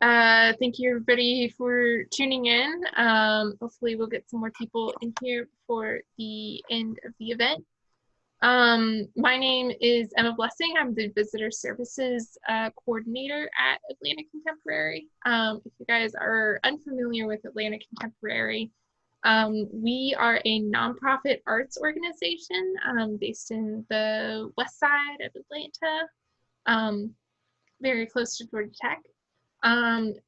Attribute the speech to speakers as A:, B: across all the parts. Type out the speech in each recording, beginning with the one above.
A: Thank you everybody for tuning in. Hopefully we'll get some more people in here before the end of the event. My name is Emma Blessing. I'm the Visitor Services Coordinator at Atlanta Contemporary. If you guys are unfamiliar with Atlanta Contemporary, we are a nonprofit arts organization based in the west side of Atlanta, very close to Georgia Tech.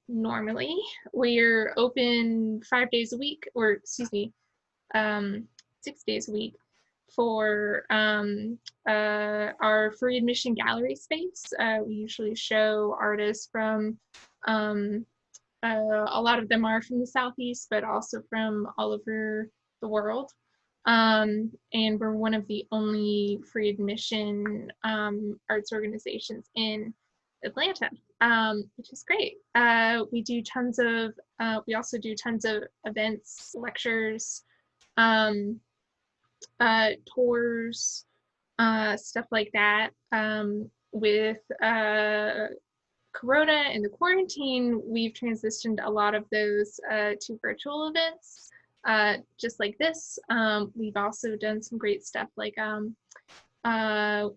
A: Normally, we're open 5 days a week, or excuse me, 6 days a week for our free admission gallery space. We usually show artists from, a lot of them are from the Southeast, but also from all over the world. And we're one of the only free admission arts organizations in Atlanta, which is great. We also do tons of events, lectures, tours, stuff like that. With Corona and the quarantine, we've transitioned a lot of those to virtual events, just like this. We've also done some great stuff like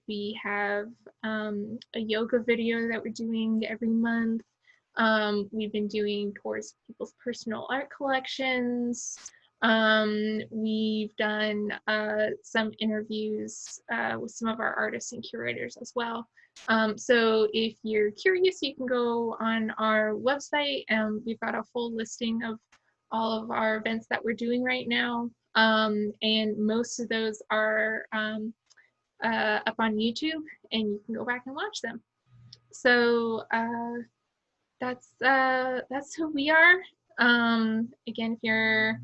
A: we have a yoga video that we're doing every month. We've been doing tours of people's personal art collections. We've done some interviews with some of our artists and curators as well. So if you're curious, you can go on our website, and we've got a full listing of all of our events that we're doing right now. And most of those are up on YouTube, and you can go back and watch them. So that's who we are. Again, if you're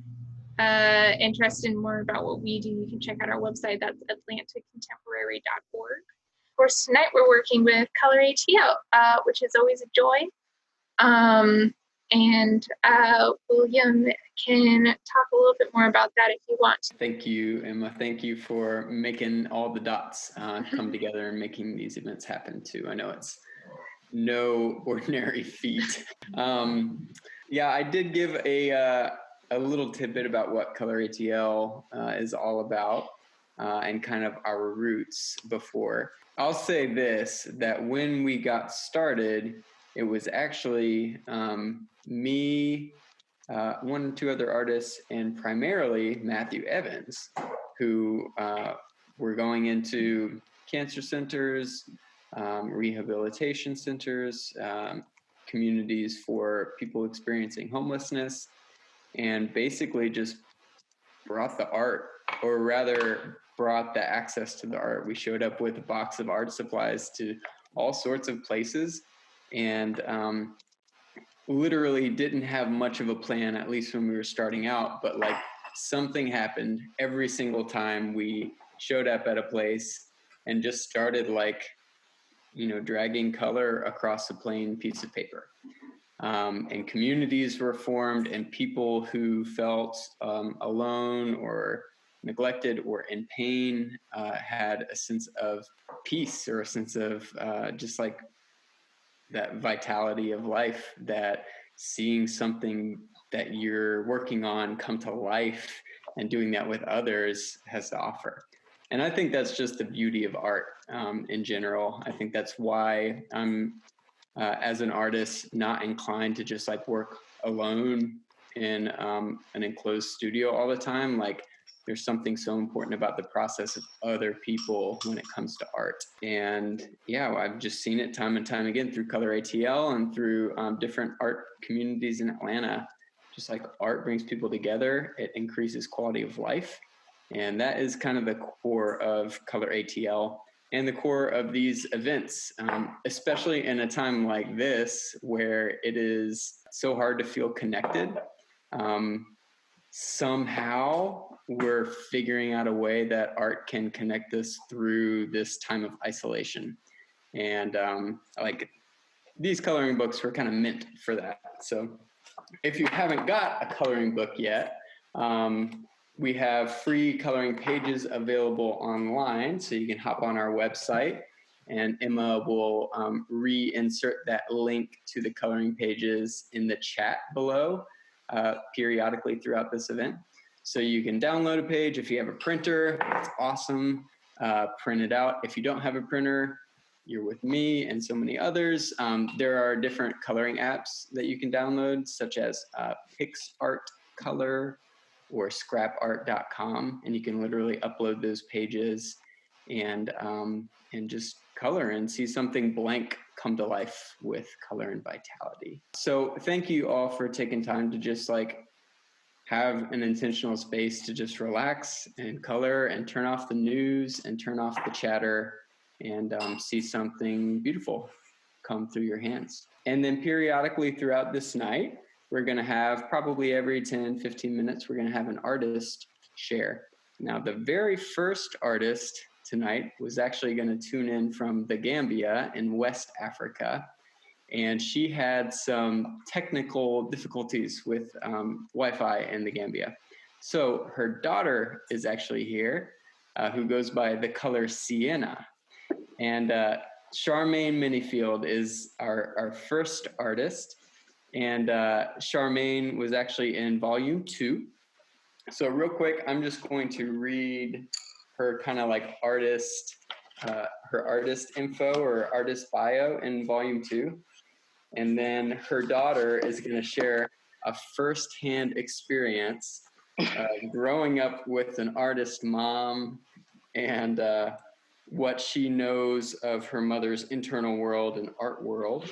A: interested in more about what we do, you can check out our website. That's atlantacontemporary.org. Of course, tonight we're working with ColorATL, which is always a joy. And William can talk a little bit more about that if you want.
B: Thank you, Emma. Thank you for making all the dots come together and making these events happen too. I know it's no ordinary feat. Yeah, I did give a little tidbit about what ColorATL is all about and kind of our roots before. I'll say this, that when we got started, it was actually me, one or two other artists, and primarily Matthew Evans, who were going into cancer centers, rehabilitation centers, communities for people experiencing homelessness, and basically just brought the art, or rather brought the access to the art. We showed up with a box of art supplies to all sorts of places, and literally didn't have much of a plan, at least when we were starting out, but like something happened every single time we showed up at a place and just started like, dragging color across a plain piece of paper. And communities were formed, and people who felt alone or neglected or in pain had a sense of peace, or a sense of just like that vitality of life, that seeing something that you're working on come to life and doing that with others has to offer. And I think that's just the beauty of art in general. I think that's why I'm, as an artist, not inclined to just like work alone in an enclosed studio all the time. Like, there's something so important about the process of other people when it comes to art. And yeah, I've just seen it time and time again through ColorATL and through different art communities in Atlanta. Just like art brings people together, it increases quality of life. And that is kind of the core of ColorATL and the core of these events, especially in a time like this where it is so hard to feel connected. Somehow we're figuring out a way that art can connect us through this time of isolation. And like, these coloring books were kind of meant for that. So if you haven't got a coloring book yet, we have free coloring pages available online, so you can hop on our website and Emma will reinsert that link to the coloring pages in the chat below periodically throughout this event. So you can download a page. If you have a printer, it's awesome. Print it out. If you don't have a printer, you're with me and so many others. There are different coloring apps that you can download, such as PixArtColor or scrapart.com, and you can literally upload those pages and just color and see something blank come to life with color and vitality. So thank you all for taking time to just like have an intentional space to just relax and color and turn off the news and turn off the chatter and see something beautiful come through your hands. And then periodically throughout this night, we're gonna have probably every 10, 15 minutes, we're gonna have an artist share. Now, the very first artist tonight was actually gonna tune in from the Gambia in West Africa. And she had some technical difficulties with Wi-Fi in the Gambia. So her daughter is actually here, who goes by the color Sienna. And Charmaine Minniefield is our first artist. And Charmaine was actually in volume 2. So real quick, I'm just going to read her kind of like artist, her artist info or artist bio in volume 2. And then her daughter is going to share a firsthand experience growing up with an artist mom and what she knows of her mother's internal world and art world.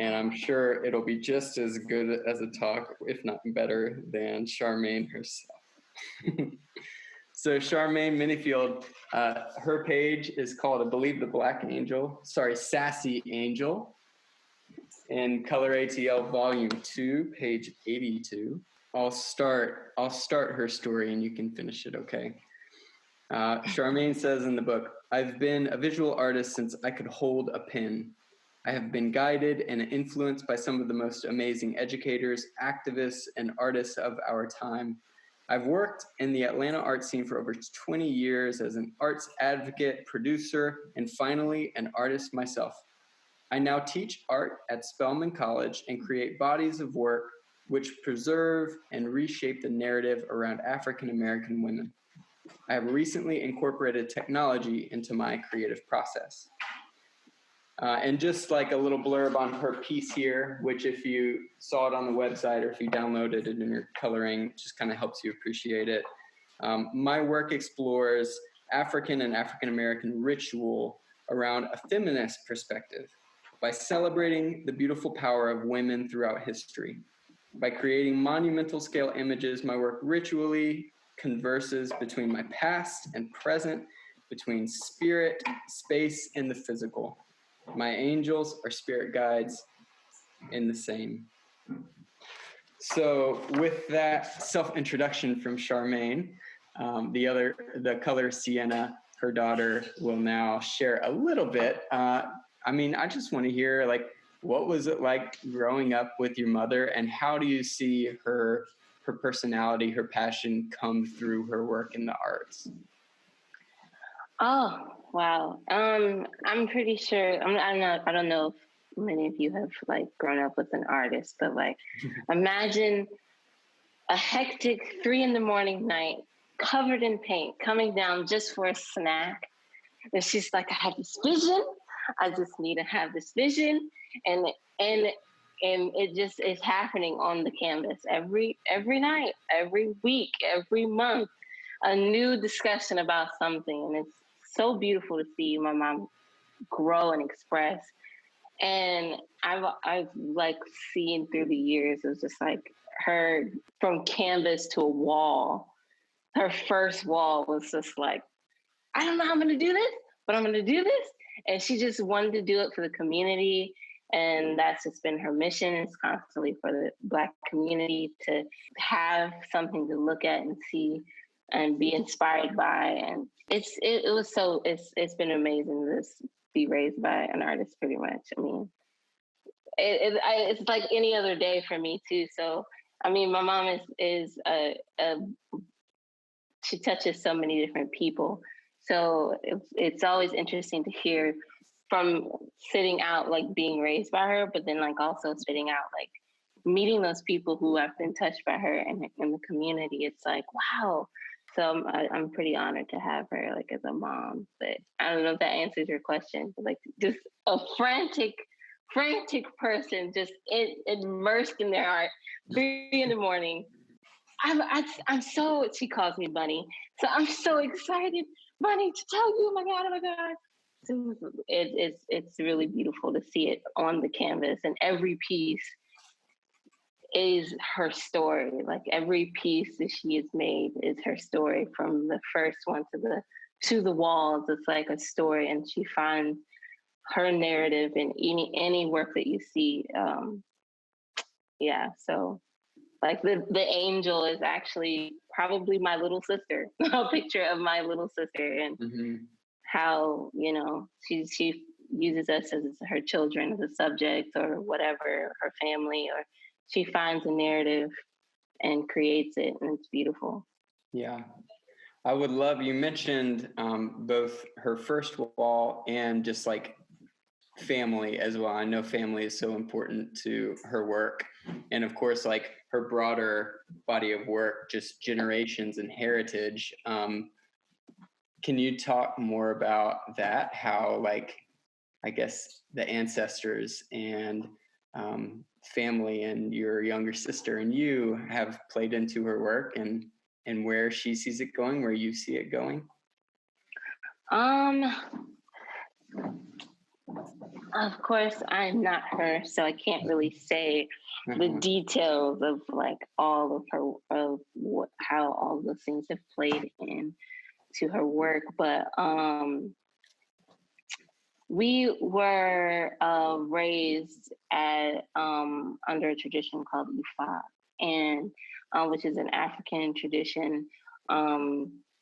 B: And I'm sure it'll be just as good as a talk, if not better, than Charmaine herself. So Charmaine Minniefield, her page is called, I believe, the Black Angel, Sassy Angel, in ColorATL Volume 2, page 82. I'll start her story and you can finish it, okay? Charmaine says in the book, I've been a visual artist since I could hold a pen. I have been guided and influenced by some of the most amazing educators, activists, and artists of our time. I've worked in the Atlanta art scene for over 20 years as an arts advocate, producer, and finally, an artist myself. I now teach art at Spelman College and create bodies of work which preserve and reshape the narrative around African American women. I have recently incorporated technology into my creative process. And just like a little blurb on her piece here, which if you saw it on the website or if you downloaded it in your coloring, just kind of helps you appreciate it. My work explores African and African American ritual around a feminist perspective by celebrating the beautiful power of women throughout history. By creating monumental scale images, my work ritually converses between my past and present, between spirit, space, and the physical. My angels are spirit guides in the same. So with that self-introduction from Charmaine, the color Sienna, her daughter, will now share a little bit. I just want to hear, like, what was it like growing up with your mother, and how do you see her personality, her passion come through her work in the arts?
C: Oh, wow. I'm pretty sure, I don't know if many of you have like grown up with an artist, but like imagine a hectic 3 a.m. night covered in paint coming down just for a snack. And she's like, I have this vision. I just need to have this vision. And it just is happening on the canvas every night, every week, every month, a new discussion about something. And it's so beautiful to see my mom grow and express. And I've like seen through the years, it was just like her from canvas to a wall. Her first wall was just like, I don't know how I'm gonna do this, but I'm gonna do this. And she just wanted to do it for the community. And that's just been her mission. It's constantly for the Black community to have something to look at and see and be inspired by. And it's been amazing to be raised by an artist, pretty much. I mean, it's like any other day for me too. So, I mean, my mom is she touches so many different people. So it's always interesting to hear from sitting out, like being raised by her, but then like also sitting out, like meeting those people who have been touched by her in the community. It's like, wow. So I'm pretty honored to have her like as a mom. But I don't know if that answers your question. Like just a frantic person, just immersed in their art, 3 a.m. I'm so, she calls me Bunny. So I'm so excited, Bunny, to tell you, oh my God. So it's really beautiful to see it on the canvas, and every piece is her story. Like every piece that she has made is her story, from the first one to the walls. It's like a story, and she finds her narrative in any work that you see. So like the angel is actually probably my little sister, a picture of my little sister, and how, she uses us as her children as a subject or whatever, her family, or she finds a narrative and creates it, and it's beautiful.
B: Yeah. I would love, you mentioned both her first wall and just like family as well. I know family is so important to her work. And of course, like her broader body of work, just generations and heritage. Can you talk more about that? How, like, I guess the ancestors and family and your younger sister and you have played into her work, and where she sees it going, where you see it going?
C: Of course, I'm not her, so I can't really say the details of like all of her, how all those things have played into her work. But we were raised at under a tradition called Ifa, and which is an African tradition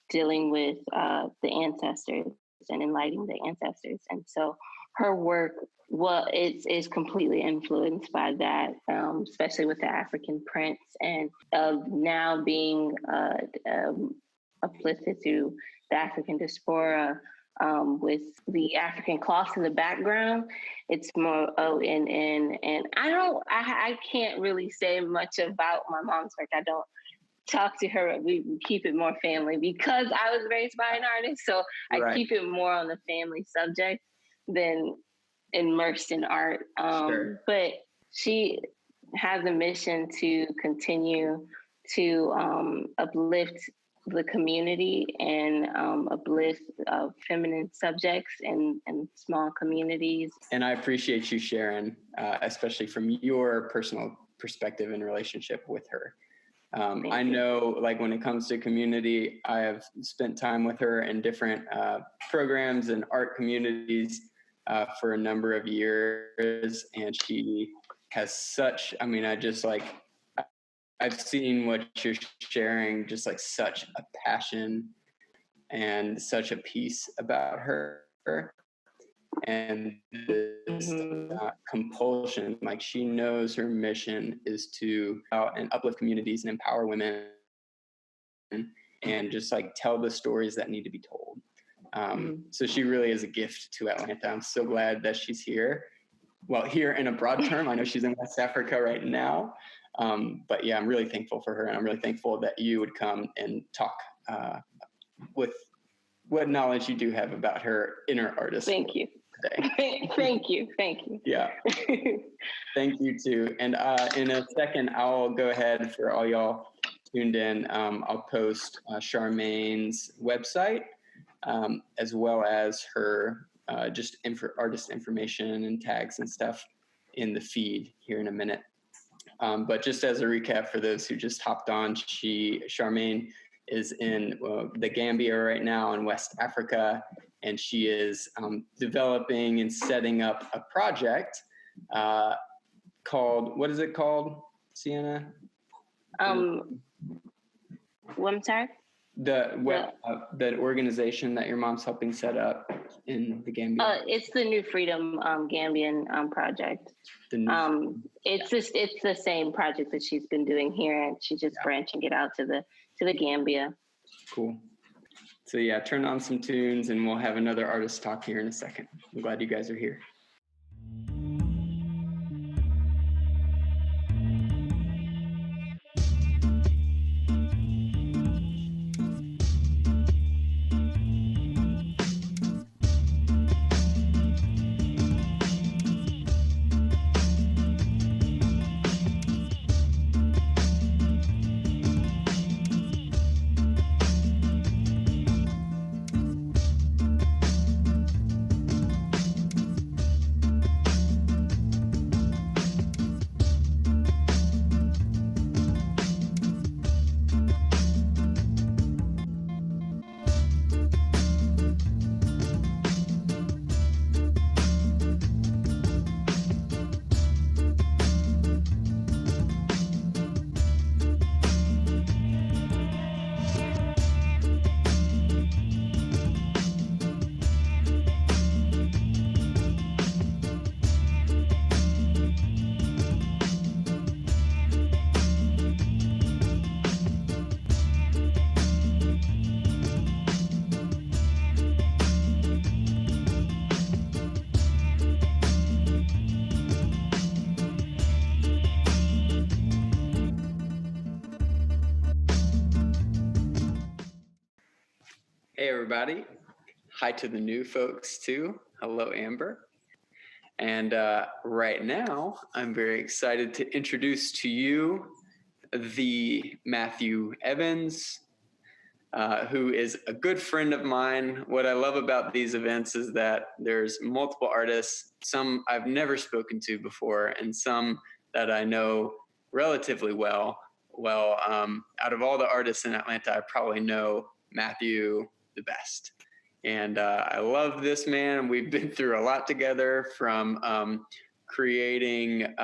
C: dealing with the ancestors and enlightening the ancestors. And so her work, is completely influenced by that, especially with the African prints, and now being uplifted to the African diaspora, with the African cloths in the background. It's more, and I can't really say much about my mom's work. I don't talk to her. We keep it more family because I was raised by an artist. So I keep it more on the family subject than immersed in art.
B: Sure.
C: But she has a mission to continue to uplift the community and uplift feminine subjects in small communities.
B: And I appreciate you sharing, especially from your personal perspective and relationship with her. I know, like, when it comes to community, I have spent time with her in different programs and art communities for a number of years, and she has such, I've seen what you're sharing, just like such a passion and such a peace about her, and this compulsion. Like, she knows her mission is to out and uplift communities and empower women, and just like tell the stories that need to be told. So she really is a gift to Atlanta. I'm so glad that she's here. Well, here in a broad term, I know she's in West Africa right now. But yeah, I'm really thankful for her, and I'm really thankful that you would come and talk with what knowledge you do have about her inner artist.
C: Thank you. Today. Thank you.
B: Yeah. Thank you too. And in a second, I'll go ahead, for all y'all tuned in, I'll post Charmaine's website, as well as her just artist information and tags and stuff in the feed here in a minute. But just as a recap for those who just hopped on, Charmaine is in the Gambia right now in West Africa, and she is developing and setting up a project called, what is it called, Sienna?
C: I'm sorry?
B: The organization that your mom's helping set up in the Gambia.
C: It's the New Freedom Gambian project. It's the same project that she's been doing here, and she's just branching it out to the Gambia.
B: Cool. So yeah, turn on some tunes and we'll have another artist talk here in a second. I'm glad you guys are here. Hey everybody, hi to the new folks too. Hello Amber. And right now, I'm very excited to introduce to you the Matthew Evans, who is a good friend of mine. What I love about these events is that there's multiple artists, some I've never spoken to before, and some that I know relatively well. Out of all the artists in Atlanta, I probably know Matthew the best. And I love this man. We've been through a lot together, from creating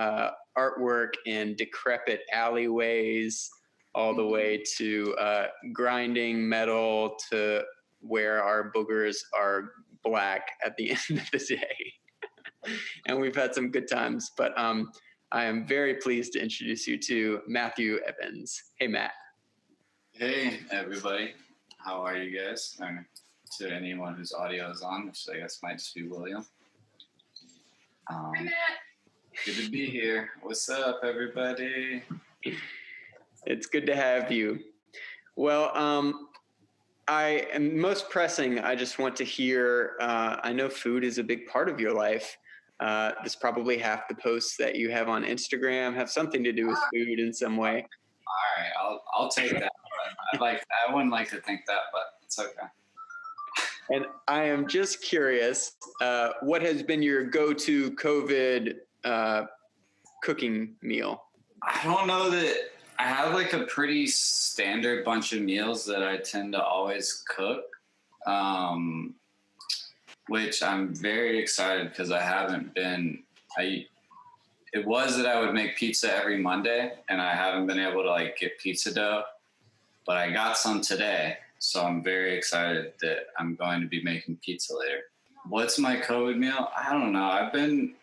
B: artwork in decrepit alleyways all the way to grinding metal to where our boogers are black at the end of the day. And we've had some good times, but I am very pleased to introduce you to Matthew Evans. Hey, Matt.
D: Hey, everybody. How are you guys? To anyone whose audio is on, which I guess might just be William.
A: Hi, Matt.
D: Good to be here. What's up, everybody?
B: It's good to have you. Well, I am most pressing. I just want to hear, I know food is a big part of your life. This probably half the posts that you have on Instagram have something to do with food in some way.
D: All right, I'll take that. I wouldn't like to think that, but it's okay.
B: And I am just curious, what has been your go-to COVID cooking meal?
D: I don't know that I have like a pretty standard bunch of meals that I tend to always cook, which I'm very excited because I haven't been. It was that I would make pizza every Monday, and I haven't been able to like get pizza dough, but I got some today, so I'm very excited that I'm going to be making pizza later. What's my COVID meal? I don't know. I've been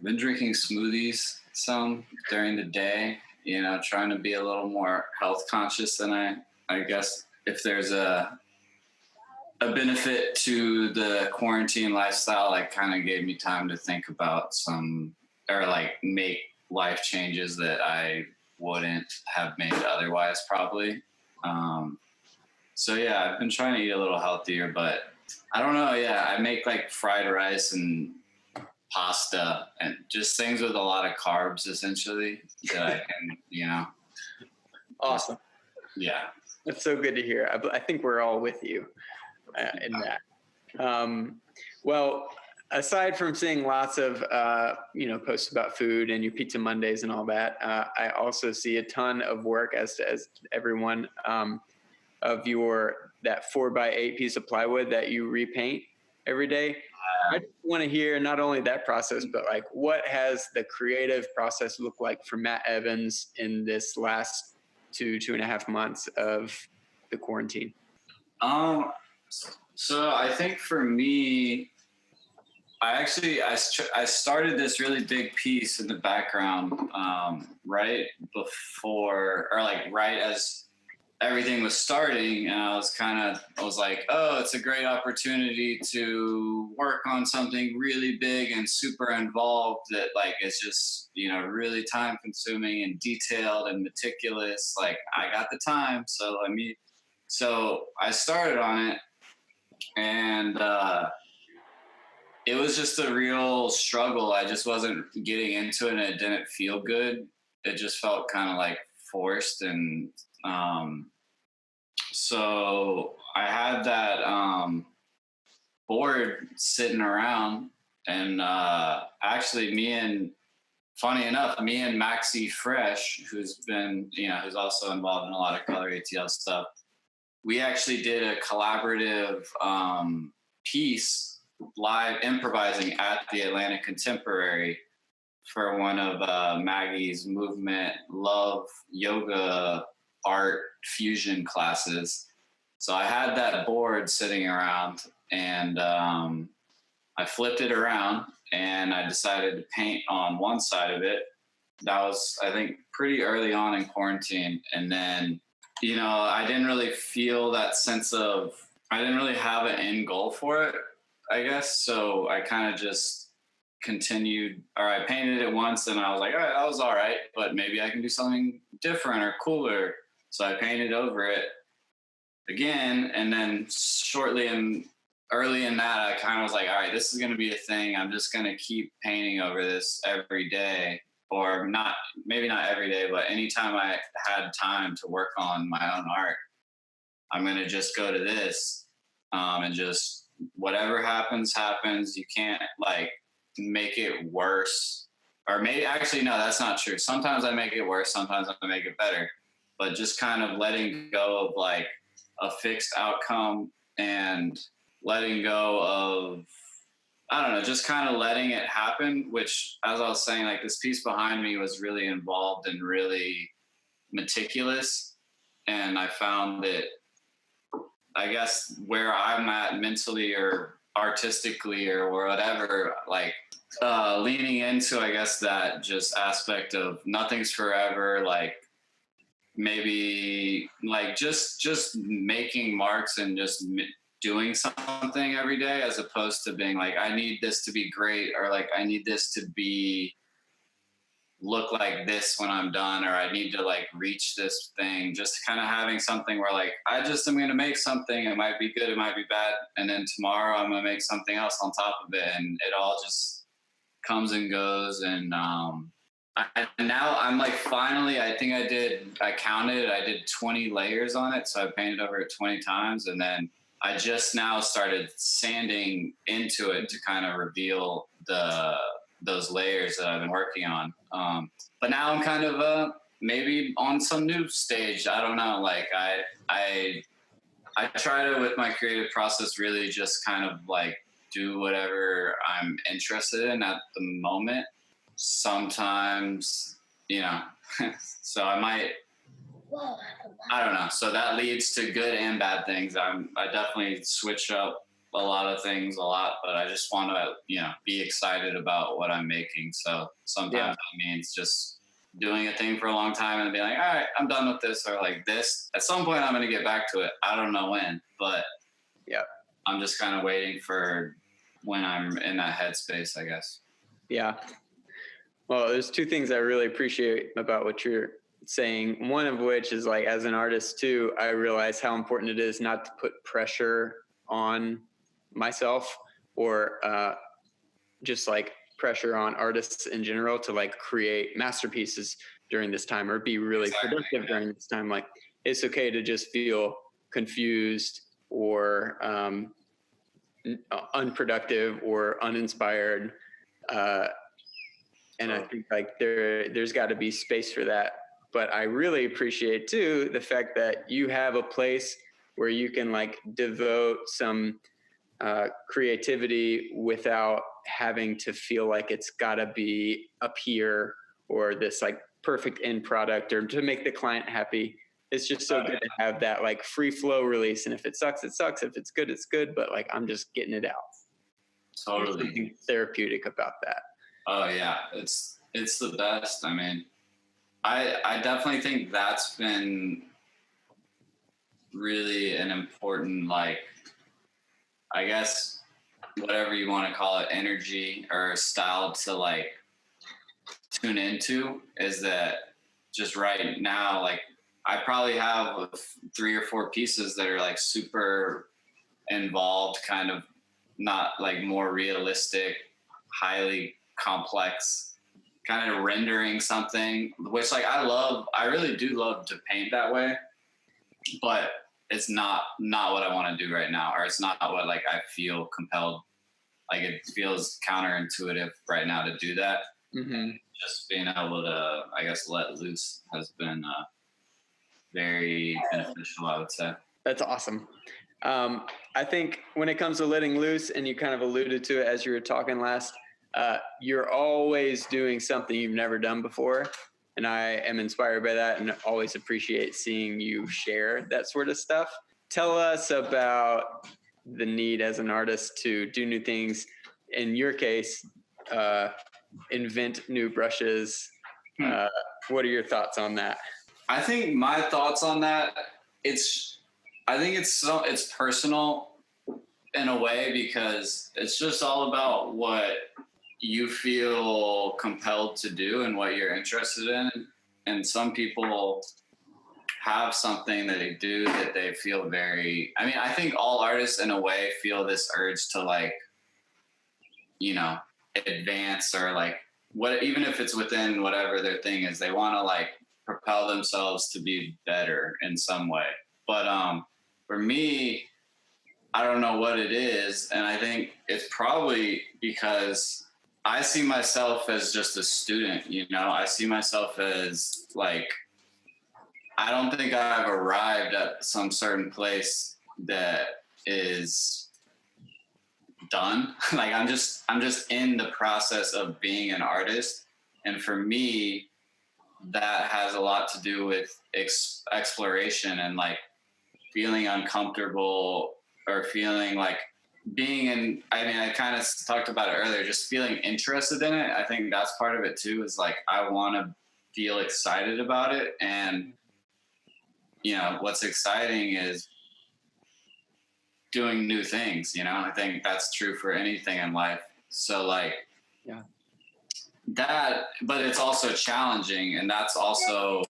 D: drinking smoothies some during the day, you know, trying to be a little more health conscious than I guess if there's a benefit to the quarantine lifestyle, like kind of gave me time to think about make life changes that I wouldn't have made otherwise probably. So yeah, I've been trying to eat a little healthier, but I don't know. Yeah, I make like fried rice and pasta and just things with a lot of carbs essentially that I can, you know.
B: Awesome.
D: Yeah.
B: That's so good to hear. I think we're all with you in that. Well, aside from seeing lots of, posts about food and your Pizza Mondays and all that, I also see a ton of work as everyone of that 4x8 piece of plywood that you repaint every day. I just want to hear not only that process, but like what has the creative process looked like for Matt Evans in this last 2.5 months of the quarantine?
D: So I think for me, I started this really big piece in the background right before, or like right as everything was starting, and I was like, oh, it's a great opportunity to work on something really big and super involved that like is just, you know, really time consuming and detailed and meticulous. Like I got the time, so I started on it, and it was just a real struggle. I just wasn't getting into it, and it didn't feel good. It just felt kind of like forced, and so I had that board sitting around, and actually funny enough, me and Massey Fresh, who's also involved in a lot of ColorATL stuff, we actually did a collaborative piece, live improvising at the Atlanta Contemporary for one of Maggie's movement love yoga art fusion classes. So I had that board sitting around, and I flipped it around, and I decided to paint on one side of it. That was, I think, pretty early on in quarantine. And then, you know, I didn't really feel that sense of, I didn't really have an end goal for it, I guess. So I kind of just continued, or I painted it once, and I was like, all right, that was all right, but maybe I can do something different or cooler. So I painted over it again, and then early in that, I kind of was like, all right, this is going to be a thing. I'm just going to keep painting over this every day, or maybe not every day, but anytime I had time to work on my own art, I'm going to just go to this, and just whatever happens. You can't like make it worse, or maybe actually, no, that's not true. Sometimes I make it worse. Sometimes I make it better, but just kind of letting go of like a fixed outcome, and letting go of, I don't know, just kind of letting it happen, which, as I was saying, like this piece behind me was really involved and really meticulous. And I found that, I guess, where I'm at mentally or artistically or whatever, like leaning into, I guess, that just aspect of nothing's forever, like maybe like just making marks and just doing something every day, as opposed to being like, I need this to be great, or like I need this to be look like this when I'm done, or I need to like reach this thing. Just kind of having something where like I just am going to make something. It might be good, it might be bad, and then tomorrow I'm going to make something else on top of it, and it all just comes and goes. And now I'm like, finally, I think I counted, I did 20 layers on it. So I painted over it 20 times. And then I just now started sanding into it to kind of reveal those layers that I've been working on. But now I'm kind of maybe on some new stage. I don't know. Like I try to, with my creative process, really just kind of like do whatever I'm interested in at the moment. Sometimes, you know, so I don't know. So that leads to good and bad things. I definitely switch up a lot of things a lot, but I just want to, you know, be excited about what I'm making. So sometimes that means just doing a thing for a long time and be like, all right, I'm done with this, or like this. At some point I'm going to get back to it. I don't know when, but yeah, I'm just kind of waiting for when I'm in that headspace, I guess.
B: Yeah. Well, there's two things I really appreciate about what you're saying. One of which is, like, as an artist too, I realize how important it is not to put pressure on myself, or just like pressure on artists in general to like create masterpieces during this time, or be really productive during this time. Like, it's okay to just feel confused or unproductive or uninspired. And I think like there's got to be space for that. But I really appreciate too the fact that you have a place where you can like devote some creativity without having to feel like it's got to be up here, or this like perfect end product, or to make the client happy. It's just so good to have that like free flow release. And if it sucks, it sucks. If it's good, it's good. But like, I'm just getting it out.
D: Totally.
B: There's something therapeutic about that.
D: Oh yeah, it's the best. I mean, I definitely think that's been really an important, like, I guess, whatever you want to call it, energy or style to like tune into, is that just right now, like, I probably have 3 or 4 pieces that are like super involved, kind of not like more realistic, highly complex, kind of rendering something, which like I really do love to paint that way, but it's not what I want to do right now, or it's not what like I feel compelled. Like, it feels counterintuitive right now to do that.
B: Mm-hmm.
D: Just being able to, I guess, let loose has been very beneficial, I would say.
B: That's awesome. I think when it comes to letting loose, and you kind of alluded to it as you were talking last, you're always doing something you've never done before. And I am inspired by that and always appreciate seeing you share that sort of stuff. Tell us about the need as an artist to do new things. In your case, invent new brushes. What are your thoughts on that?
D: I think my thoughts on that, I think it's personal in a way, because it's just all about what you feel compelled to do and what you're interested in. And some people have something that they do that they feel very, I mean, I think all artists in a way feel this urge to like, you know, advance, or like even if it's within whatever their thing is, they want to like propel themselves to be better in some way. But for me, I don't know what it is. And I think it's probably because I see myself as just a student, you know. I see myself as like, I don't think I've arrived at some certain place that is done. Like, I'm just in the process of being an artist. And for me, that has a lot to do with exploration and like feeling uncomfortable, or feeling like being in, I mean, I kind of talked about it earlier, just feeling interested in it. I think that's part of it too, is like, I want to feel excited about it. And, you know, what's exciting is doing new things, you know. I think that's true for anything in life. So like,
B: yeah,
D: that, but it's also challenging, and that's also,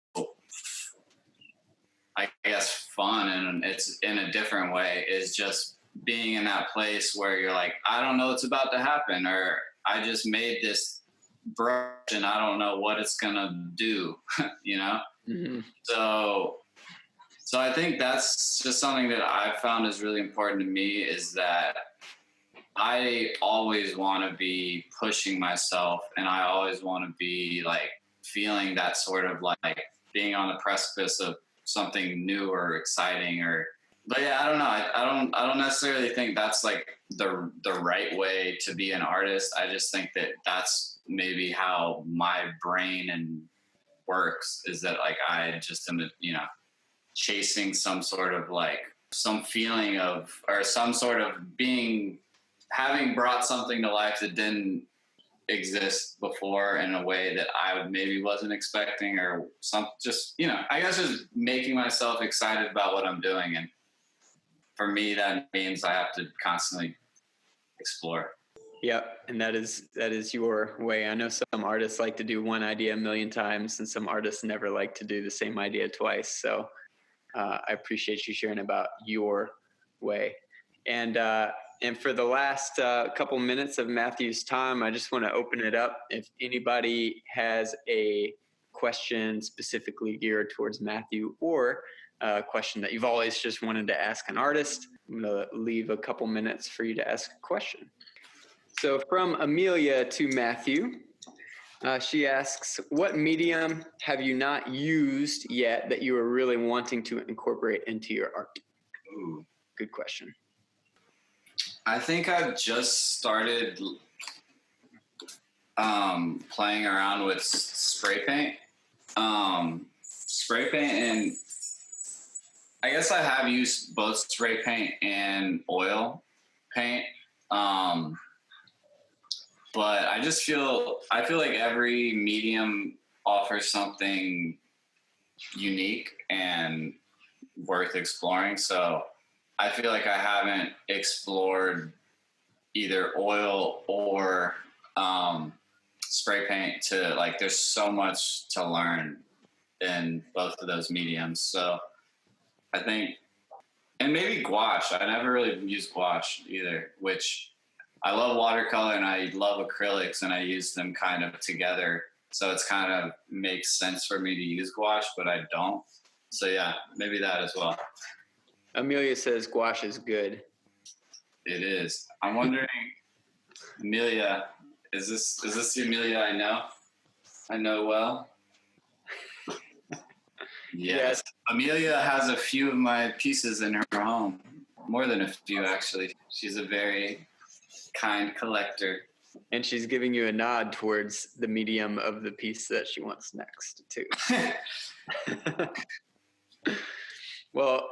D: I guess, fun, and it's in a different way, is just being in that place where you're like, I don't know what's about to happen, or I just made this brush and I don't know what it's gonna do, you know?
B: Mm-hmm.
D: So I think that's just something that I've found is really important to me, is that I always want to be pushing myself, and I always want to be like feeling that sort of like being on the precipice of something new or exciting, or, but yeah, I don't know. I don't necessarily think that's like the right way to be an artist. I just think that that's maybe how my brain and works, is that like I just am, you know, chasing some sort of like some feeling of, or some sort of having brought something to life that didn't exist before in a way that I maybe wasn't expecting, or some, just, you know, I guess just making myself excited about what I'm doing. And for me, that means I have to constantly explore.
B: Yep, and that is your way. I know some artists like to do one idea a million times, and some artists never like to do the same idea twice. So I appreciate you sharing about your way. And for the last couple minutes of Matthew's time, I just want to open it up. If anybody has a question specifically geared towards Matthew, or a question that you've always just wanted to ask an artist, I'm going to leave a couple minutes for you to ask a question. So from Amelia to Matthew, she asks, what medium have you not used yet that you are really wanting to incorporate into your art?
D: Ooh.
B: Good question.
D: I think I've just started playing around with spray paint. Spray paint, and I guess I have used both spray paint and oil paint. But I feel like every medium offers something unique, and worth exploring. So I feel like I haven't explored either oil or spray paint to like, there's so much to learn in both of those mediums. So I think, and maybe gouache. I never really used gouache either, which I love watercolor and I love acrylics and I use them kind of together. So it's kind of makes sense for me to use gouache, but I don't. So yeah, maybe that as well.
B: Amelia says gouache is good.
D: It is. I'm wondering, Amelia, is this the Amelia I know? I know well. Yes. Amelia has a few of my pieces in her home. More than a few, actually. She's a very kind collector.
B: And she's giving you a nod towards the medium of the piece that she wants next, too. Well,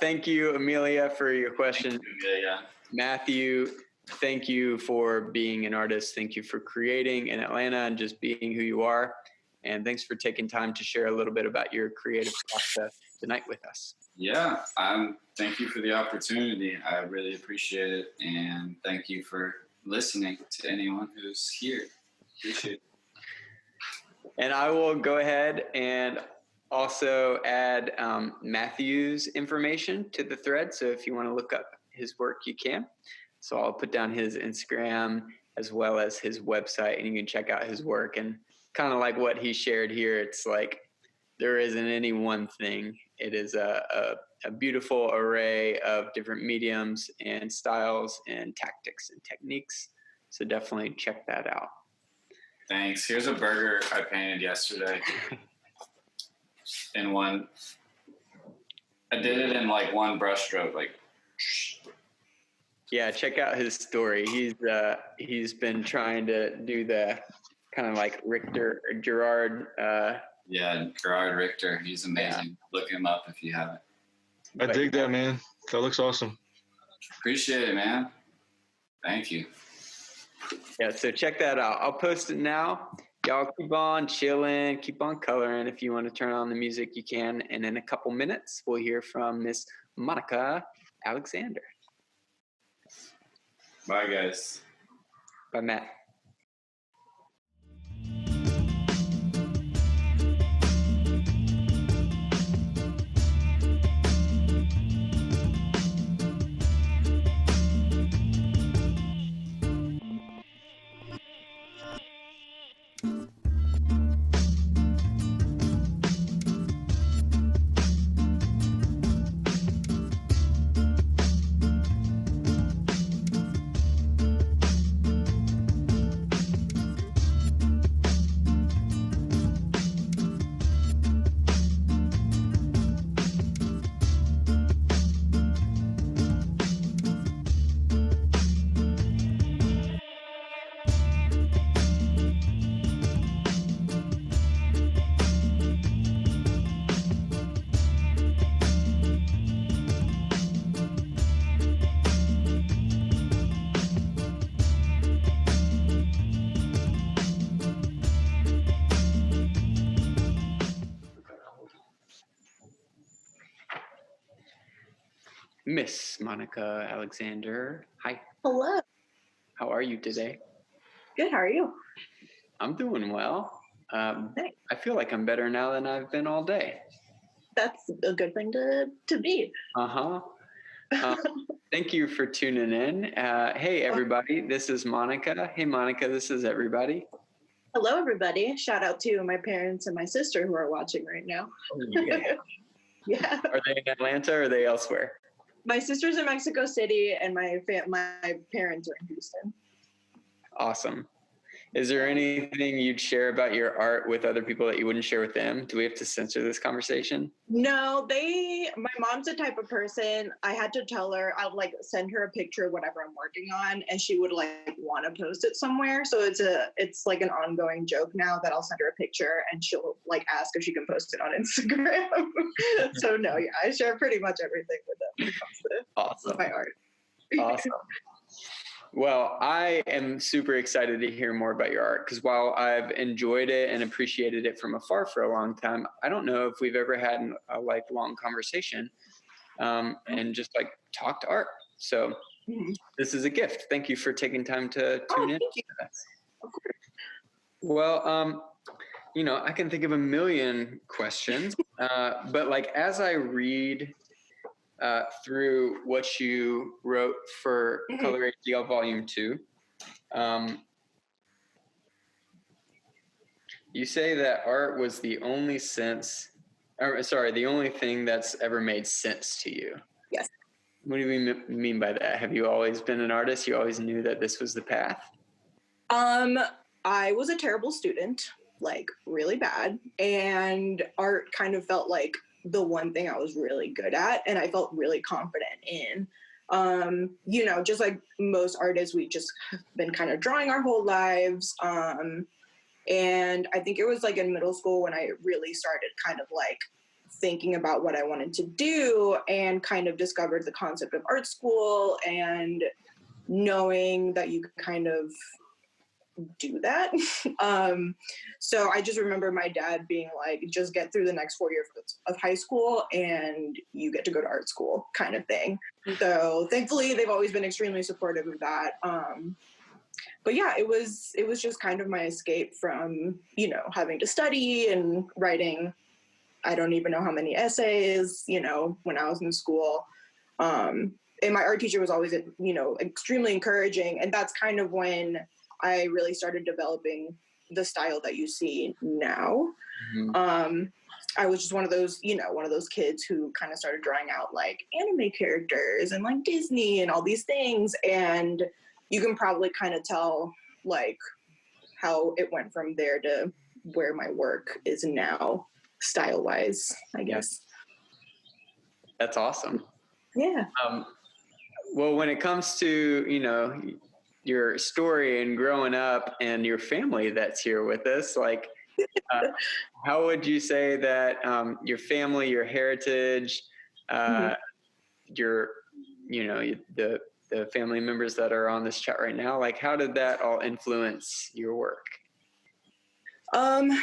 B: thank you, Amelia, for your question.
D: Thank you, Amelia.
B: Matthew, thank you for being an artist. Thank you for creating in Atlanta and just being who you are. And thanks for taking time to share a little bit about your creative process tonight with us.
D: Yeah, thank you for the opportunity. I really appreciate it. And thank you for listening to anyone who's here. Appreciate it.
B: And I will go ahead and also add Matthew's information to the thread. So if you want to look up his work, you can. So I'll put down his Instagram as well as his website, and you can check out his work. And kind of like what he shared here, it's like there isn't any one thing. It is a beautiful array of different mediums and styles and tactics and techniques. So definitely check that out.
D: Thanks. Here's a burger I painted yesterday. In one, I did it in like one brush stroke, like.
B: Yeah, check out his story. He's been trying to do the kind of like Gerard.
D: Yeah, Gerard Richter. He's amazing. Yeah. Look him up if you haven't.
E: I dig that, man. That looks awesome.
D: Appreciate it, man. Thank you.
B: Yeah, so check that out. I'll post it now. Y'all keep on chilling, keep on coloring. If you want to turn on the music, you can. And in a couple minutes, we'll hear from Miss Monica Alexander.
D: Bye, guys.
B: Bye, Matt. Miss Monica Alexander. Hi.
F: Hello.
B: How are you today?
F: Good. How are you?
B: I'm doing well. I feel like I'm better now than I've been all day.
F: That's a good thing to be.
B: Uh-huh. Thank you for tuning in. Hey, everybody. This is Monica. Hey, Monica. This is everybody.
F: Hello, everybody. Shout out to my parents and my sister who are watching right now.
B: Oh, yeah.
F: Yeah.
B: Are they in Atlanta or are they elsewhere?
F: My sister's in Mexico City and my parents are in Houston.
B: Awesome. Is there anything you'd share about your art with other people that you wouldn't share with them? Do we have to censor this conversation?
F: No, my mom's the type of person, I had to tell her, I would like send her a picture of whatever I'm working on and she would like want to post it somewhere. So it's like an ongoing joke now that I'll send her a picture and she'll like ask if she can post it on Instagram. So no, yeah, I share pretty much everything with them when it comes to
B: Awesome.
F: my art.
B: Awesome. Well, I am super excited to hear more about your art because while I've enjoyed it and appreciated it from afar for a long time, I don't know if we've ever had a long conversation and just like talked art. So this is a gift. Thank you for taking time to tune in.
F: Thank you.
B: Of course. Well, I can think of a million questions, but like as I read through what you wrote for ColorATL Volume 2, you say that art was the only thing that's ever made sense to you.
F: Yes.
B: What do you mean by that? Have you always been an artist? You always knew that this was the path?
F: I was a terrible student, like really bad, and art kind of felt like the one thing I was really good at and I felt really confident in. Just like most artists, we just been kind of drawing our whole lives. And I think it was like in middle school when I really started kind of like thinking about what I wanted to do and kind of discovered the concept of art school and knowing that you could kind of do that. So I just remember my dad being like, just get through the next 4 years of high school and you get to go to art school kind of thing. So thankfully they've always been extremely supportive of that. But yeah, it was just kind of my escape from, having to study and writing. I don't even know how many essays, when I was in school. And my art teacher was always, extremely encouraging. And that's kind of when I really started developing the style that you see now. I was just one of those kids who kind of started drawing out like anime characters and like Disney and all these things. And you can probably kind of tell like how it went from there to where my work is now, style-wise, I guess.
B: That's awesome.
F: Yeah.
B: Well, when it comes to, your story and growing up and your family that's here with us, like, how would you say that your family, your heritage, your, the family members that are on this chat right now, like how did that all influence your work?
F: I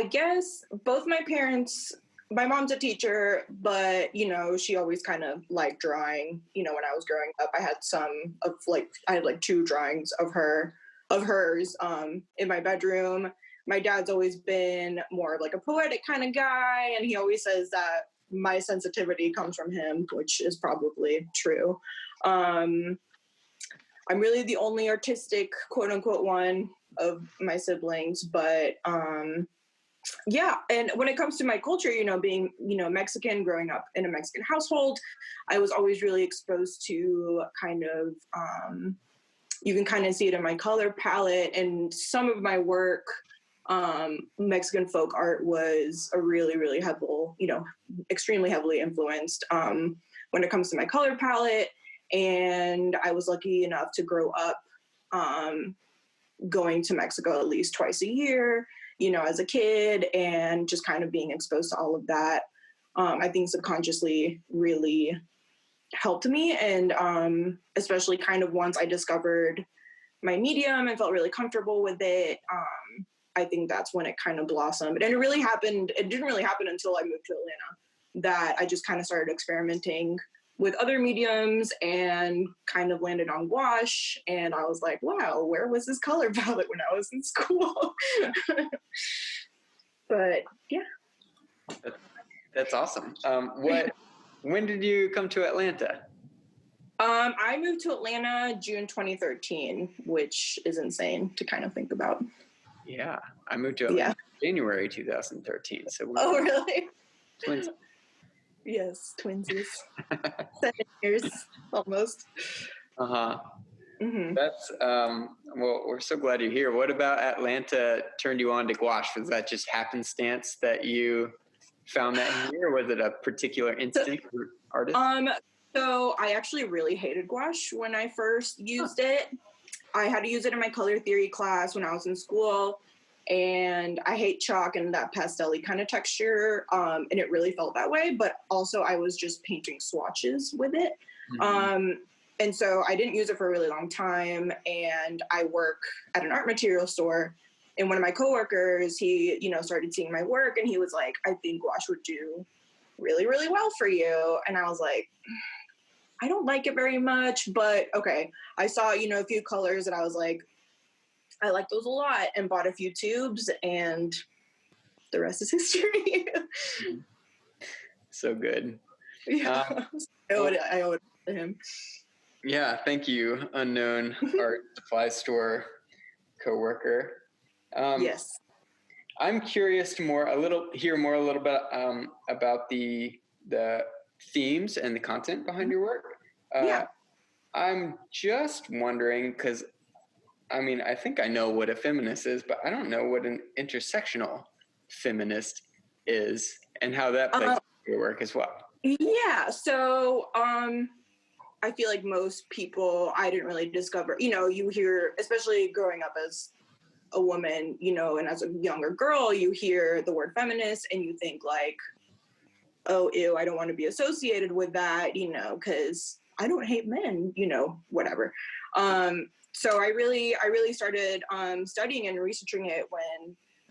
F: guess both my parents, my mom's a teacher, but, she always kind of liked drawing. When I was growing up, I had like 2 drawings of hers in my bedroom. My dad's always been more of like a poetic kind of guy. And he always says that my sensitivity comes from him, which is probably true. I'm really the only artistic, quote unquote, one of my siblings, but yeah. And when it comes to my culture, being, Mexican, growing up in a Mexican household, I was always really exposed to kind of, you can kind of see it in my color palette and some of my work. Mexican folk art was a really, really extremely heavily influenced when it comes to my color palette. And I was lucky enough to grow up going to Mexico at least twice a year, as a kid, and just kind of being exposed to all of that. I think subconsciously really helped me. And especially kind of once I discovered my medium and felt really comfortable with it, I think that's when it kind of blossomed. And it didn't really happen until I moved to Atlanta that I just kind of started experimenting with other mediums and kind of landed on gouache. And I was like, wow, where was this color palette when I was in school? But yeah.
B: That's awesome. When did you come to Atlanta?
F: I moved to Atlanta June 2013, which is insane to kind of think about.
B: Yeah, I moved to Atlanta January 2013. So
F: oh, really?
B: Twins.
F: Yes, twinsies. 7 years almost.
B: That's well, we're so glad you're here. What about Atlanta turned you on to gouache? Was that just happenstance that you found that here, or was it a particular instinct for artists?
F: So I actually really hated gouache when I first used it. I had to use it in my color theory class when I was in school, and I hate chalk and that pastel-y kind of texture, and it really felt that way, but also I was just painting swatches with it. And so I didn't use it for a really long time. And I work at an art material store. And one of my coworkers, he, started seeing my work and he was like, I think gouache would do really, really well for you. And I was like, I don't like it very much, but okay. I saw, a few colors and I was like, I like those a lot, and bought a few tubes, and the rest is history.
B: So good.
F: Yeah. I owe it to him.
B: Yeah, thank you, unknown art supply store coworker.
F: Yes.
B: I'm curious to hear more a little bit about the themes and the content behind your work.
F: Yeah.
B: I'm just wondering, because I think I know what a feminist is, but I don't know what an intersectional feminist is and how that plays into your work as well.
F: Yeah. So I feel like most people, I didn't really discover, you hear, especially growing up as a woman, and as a younger girl, you hear the word feminist and you think like, oh, ew, I don't want to be associated with that, because I don't hate men, whatever. So I really started studying and researching it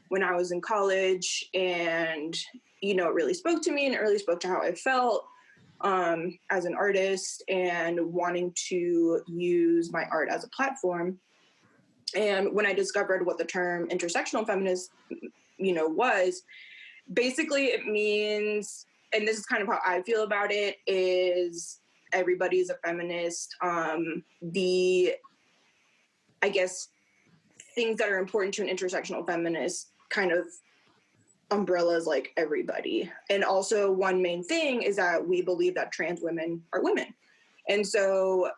F: when I was in college, and it really spoke to me, and it really spoke to how I felt as an artist and wanting to use my art as a platform. And when I discovered what the term intersectional feminist, was, basically it means, and this is kind of how I feel about it, is everybody's a feminist. I guess things that are important to an intersectional feminist kind of umbrellas like everybody. And also one main thing is that we believe that trans women are women. And so,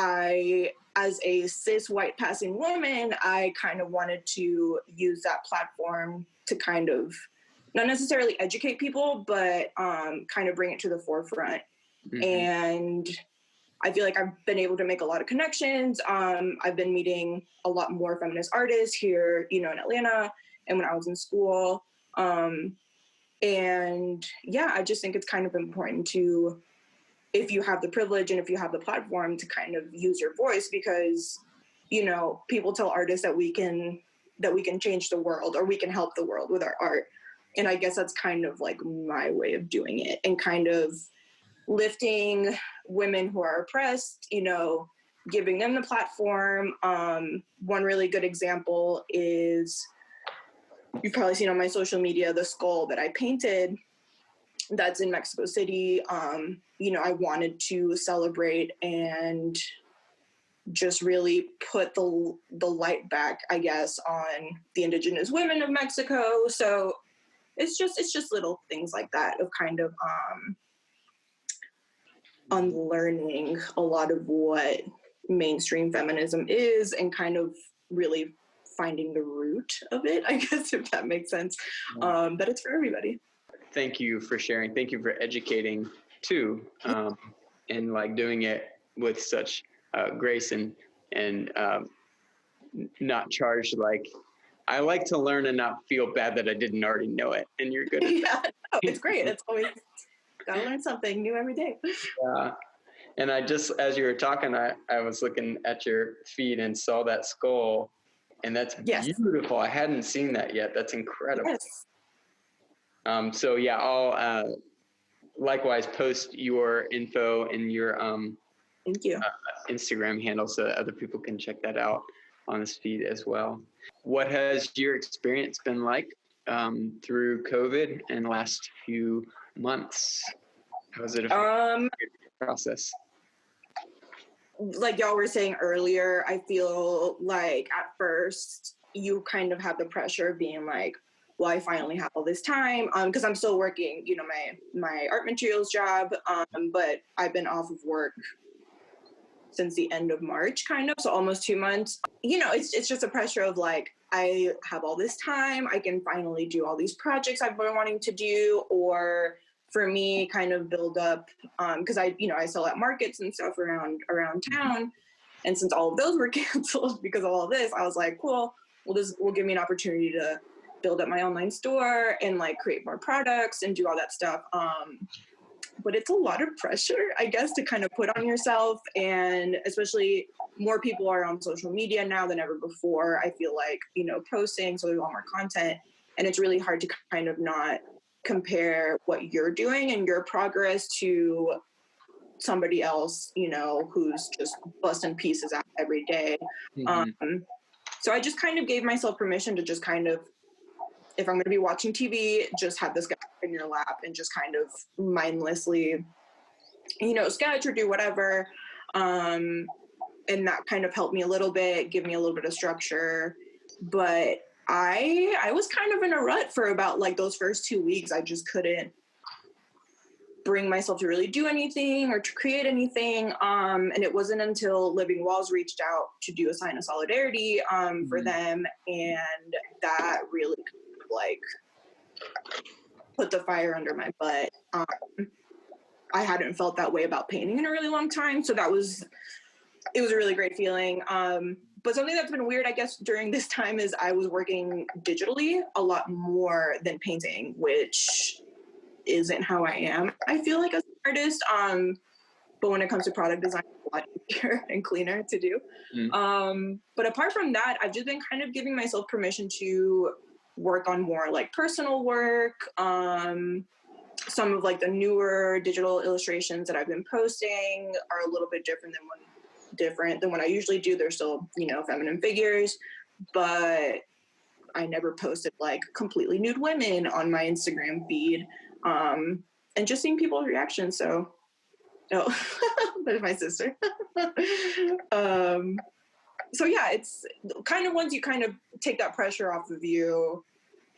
F: I, as a cis white passing woman, I kind of wanted to use that platform to kind of not necessarily educate people, but kind of bring it to the forefront. Mm-hmm. And I feel like I've been able to make a lot of connections. I've been meeting a lot more feminist artists here, in Atlanta, and when I was in school. And yeah, I just think it's kind of important to, if you have the privilege and if you have the platform, to kind of use your voice, because, people tell artists that we can change the world, or we can help the world with our art. And I guess that's kind of like my way of doing it, and kind of lifting women who are oppressed, giving them the platform. One really good example is, you've probably seen on my social media, the skull that I painted that's in Mexico City. I wanted to celebrate and just really put the light back, I guess, on the indigenous women of Mexico. So it's just little things like that of kind of unlearning a lot of what mainstream feminism is, and kind of really finding the root of it, I guess, if that makes sense. That it's for everybody.
B: Thank you for sharing. Thank you for educating too, and like doing it with such grace and not charged. Like, I like to learn and not feel bad that I didn't already know it, and you're good at that.
F: No, it's great. It's always gotta learn something new every day.
B: Yeah. And I just, as you were talking, I was looking at your feed and saw that skull, and that's beautiful. I hadn't seen that yet. That's incredible.
F: Yes.
B: So yeah, I'll likewise post your info in your
F: thank you
B: Instagram handle so that other people can check that out on this feed as well. What has your experience been like through COVID in the last few months? How has it affected your process?
F: Like y'all were saying earlier, I feel like at first you kind of have the pressure of being like, well, I finally have all this time, because I'm still working, my art materials job, but I've been off of work since the end of March, kind of, so almost 2 months. It's just a pressure of like, I have all this time, I can finally do all these projects I've been wanting to do, or for me, kind of build up, because I sell at markets and stuff around town, and since all of those were canceled because of all of this, I was like, cool, will give me an opportunity to build up my online store and like create more products and do all that stuff. but it's a lot of pressure, I guess, to kind of put on yourself. And especially more people are on social media now than ever before. I feel like, you know, posting, so there's a lot more content. And it's really hard to kind of not compare what you're doing and your progress to somebody else, you know, who's just busting pieces out every day. So I just kind of gave myself permission to just kind of, if I'm going to be watching TV, just have this guy in your lap and just kind of mindlessly, you know, sketch or do whatever. And that kind of helped me a little bit, give me a little bit of structure. But I was kind of in a rut for about like those first 2 weeks. I just couldn't bring myself to really do anything or to create anything. And it wasn't until Living Walls reached out to do a sign of solidarity for them. And that really like put the fire under my butt. I hadn't felt that way about painting in a really long time. So it was a really great feeling. But something that's been weird, I guess, during this time is I was working digitally a lot more than painting, which isn't how I am, I feel like, as an artist. But when it comes to product design, it's a lot easier and cleaner to do. But apart from that, I've just been kind of giving myself permission to work on more like personal work. Some of like the newer digital illustrations that I've been posting are a little bit different than what I usually do. They're still, you know, feminine figures, but I never posted like completely nude women on my Instagram feed. And just seeing people's reactions. So, there's my sister. So yeah, it's kind of once you kind of take that pressure off of you,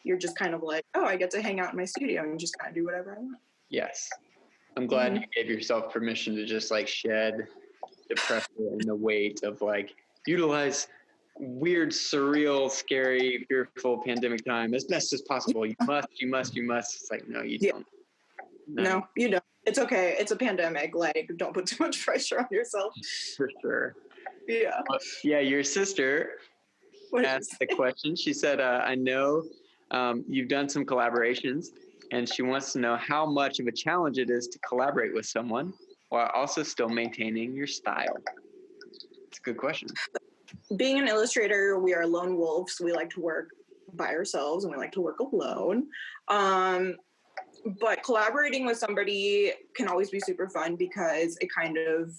F: you're just kind of like, oh, I get to hang out in my studio and just kind of do whatever I want.
B: Yes. I'm glad you gave yourself permission to just like shed the pressure and the weight of like utilize weird, surreal, scary, fearful pandemic time as best as possible. You must. It's like, no, you don't.
F: No, you don't. It's okay. It's a pandemic. Like, don't put too much pressure on yourself.
B: For sure.
F: Yeah.
B: Yeah, your sister asked the question. She said, I know you've done some collaborations, and she wants to know how much of a challenge it is to collaborate with someone while also still maintaining your style. It's a good question.
F: Being an illustrator, we are lone wolves. We like to work by ourselves and we like to work alone. But collaborating with somebody can always be super fun because it kind of,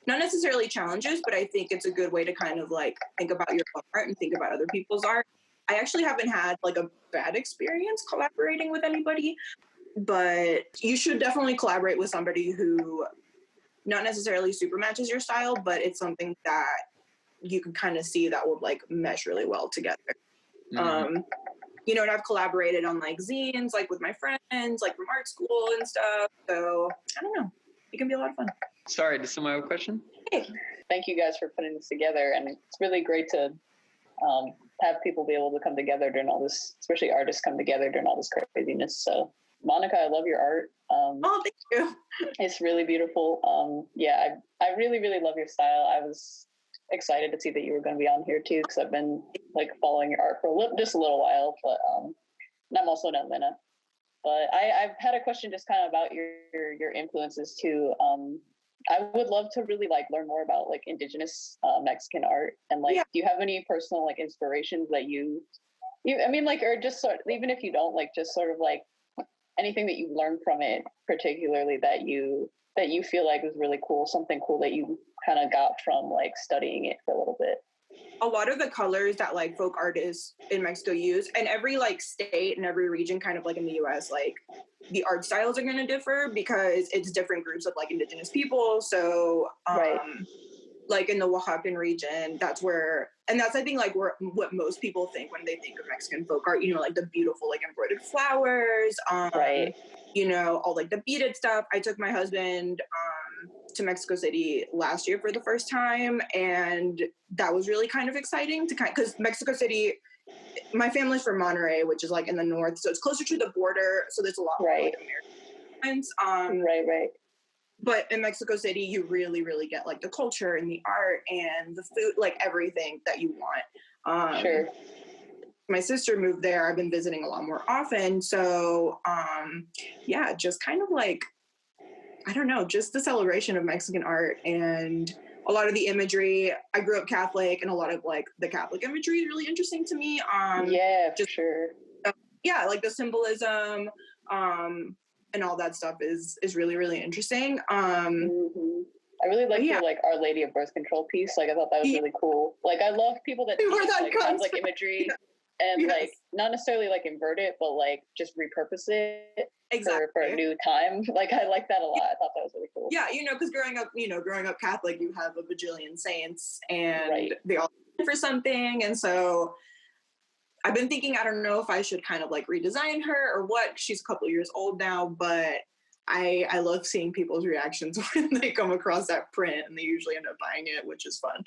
F: not necessarily challenges, but I think it's a good way to kind of like think about your own art and think about other people's art. I actually haven't had like a bad experience collaborating with anybody, but you should definitely collaborate with somebody who not necessarily super matches your style, but it's something that you can kind of see that would like mesh really well together. You know, and I've collaborated on like zines, like with my friends, like from art school and stuff. So I don't know, it can be a lot of fun.
B: Sorry, does someone have a question?
G: Hey. Thank you guys for putting this together. And it's really great to have people be able to come together during all this, especially artists come together during all this craziness. So Monica, I love your art.
F: Oh, thank you.
G: It's really beautiful. Yeah, I really, really love your style. I was excited to see that you were going to be on here too, because I've been like following your art for just a little while, but and I'm also in Atlanta. But I've had a question just kind of about your influences too. I would love to really like learn more about like indigenous Mexican art, and like, do you have any personal like inspirations that you I mean, like, or just sort of, even if you don't, like, just sort of like anything that you learned from it, particularly that you feel like was really cool, something cool that you kind of got from like studying it for a little bit.
F: A lot of the colors that like folk artists in Mexico use, and every like state and every region kind of like in the US, like the art styles are going to differ because it's different groups of like indigenous people. So like in the Oaxacan region, that's where, and that's, I think, like what most people think when they think of Mexican folk art, you know, like the beautiful, like embroidered flowers, you know, all like the beaded stuff. I took my husband to Mexico City last year for the first time, and that was really kind of exciting to because Mexico City, my family's from Monterrey, which is like in the north, so it's closer to the border, so there's a lot more like Americans. But in Mexico City, you really, really get like the culture and the art and the food, like everything that you want. My sister moved there. I've been visiting a lot more often. So yeah, just kind of like I don't know, just the celebration of Mexican art and a lot of the imagery. I grew up Catholic, and a lot of like the Catholic imagery is really interesting to me.
G: Yeah, for sure.
F: Yeah, like the symbolism, and all that stuff is really, really interesting.
G: I really like your like Our Lady of Birth Control piece. Like I thought that was really cool. Like I love people that
F: Where that
G: like
F: comes
G: conflict
F: from.
G: imagery and like not necessarily like invert it, but like just repurpose it for a new time. Like I like that a lot. I thought that was really cool.
F: Yeah, because growing up Catholic, you have a bajillion saints, and they all stand for something. And so I've been thinking, I don't know if I should kind of like redesign her or what. She's a couple of years old now, but I love seeing people's reactions when they come across that print, and they usually end up buying it, which is fun.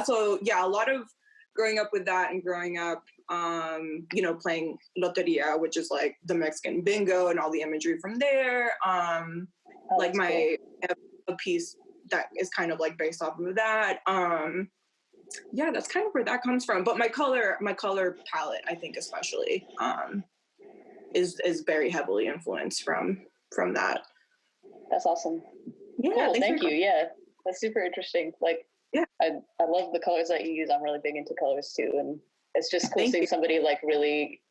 F: So yeah, a lot of growing up with that, and growing up, playing Loteria, which is like the Mexican bingo and all the imagery from there. Like a piece that is kind of like based off of that. Yeah, that's kind of where that comes from. But my color palette, I think especially, is very heavily influenced from that.
G: That's awesome.
F: Yeah,
G: cool. Thank you. Yeah, that's super interesting. Like,
F: yeah,
G: I love the colors that you use. I'm really big into colors too, and it's just cool seeing somebody like really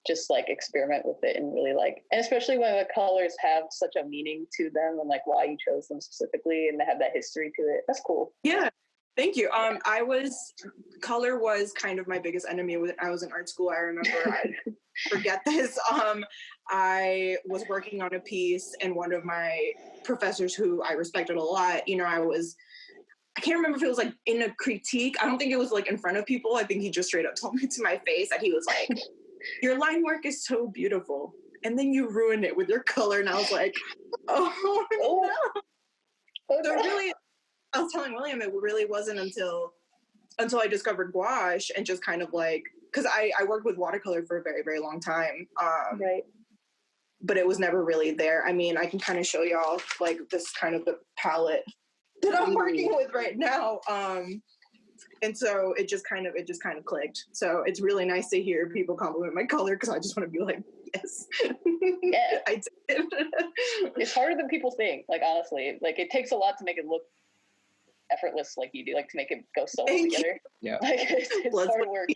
G: just like experiment with it and really like, and especially when the colors have such a meaning to them and like why you chose them specifically and they have that history to it. That's cool.
F: Yeah. Thank you. Color was kind of my biggest enemy when I was in art school. I remember, I forget this. I was working on a piece, and one of my professors who I respected a lot, I can't remember if it was like in a critique. I don't think it was like in front of people. I think he just straight up told me to my face that he was like, your line work is so beautiful, and then you ruin it with your color. And I was like, oh no. So really, I was telling William, it really wasn't until I discovered gouache, and just kind of like, because I worked with watercolor for a very, very long time. But it was never really there. I mean, I can kind of show y'all like this kind of the palette that I'm working with right now. And so it just kind of clicked. So it's really nice to hear people compliment my color, because I just want to be like, yes.
G: Yeah.
F: I did.
G: It's harder than people think, like honestly. Like it takes a lot to make it look effortless like you do, like to make it go so well together.
B: Yeah.
G: Like it's hard work.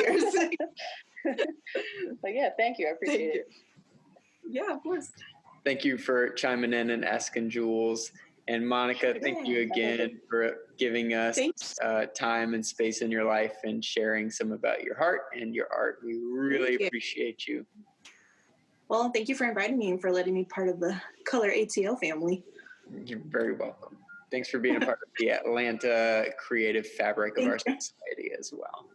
G: But yeah, thank you. I appreciate it.
F: Yeah, of course.
B: Thank you for chiming in and asking Jules. And Monica, thank you again for giving us time and space in your life and sharing some about your heart and your art. We really appreciate you.
F: Well, thank you for inviting me and for letting me be part of the ColorATL family.
B: You're very welcome. Thanks for being a part of the Atlanta creative fabric of our society as well.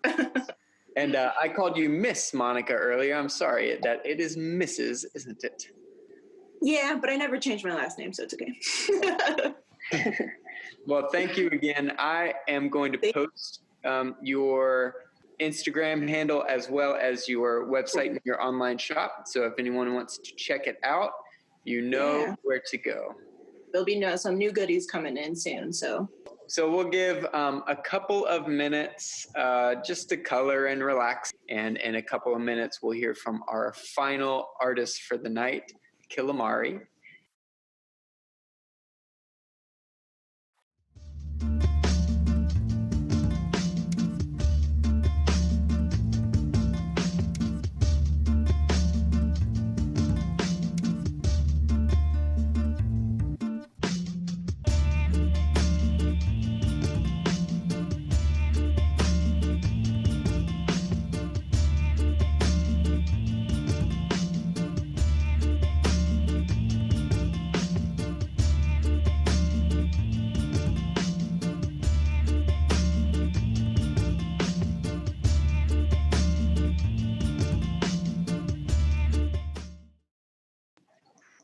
B: And I called you Miss Monica earlier. I'm sorry that it is Mrs., isn't it?
F: Yeah, but I never changed my last name, so it's okay.
B: Well, thank you again. I am going to post your Instagram handle as well as your website and your online shop. So if anyone wants to check it out, where to go.
F: There'll be some new goodies coming in soon. So
B: we'll give a couple of minutes just to color and relax. And in a couple of minutes, we'll hear from our final artist for the night, Killamari.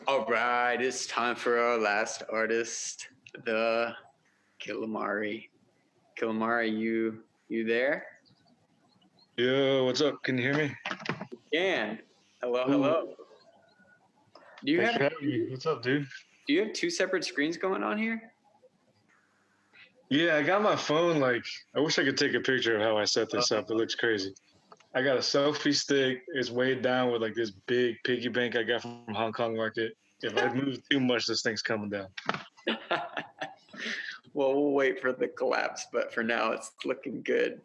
B: All right, it's time for our last artist, the Killamari. Killamari, you there?
E: Yo, what's up? Can you hear me?
B: Can. Hello.
E: Thanks for having me. What's up, dude?
B: Do you have two separate screens going on here?
E: Yeah, I got my phone. Like, I wish I could take a picture of how I set this up. It looks crazy. I got a selfie stick. It's weighed down with like this big piggy bank I got from Hong Kong market. If I move too much, this thing's coming down.
B: Well, we'll wait for the collapse, but for now, it's looking good.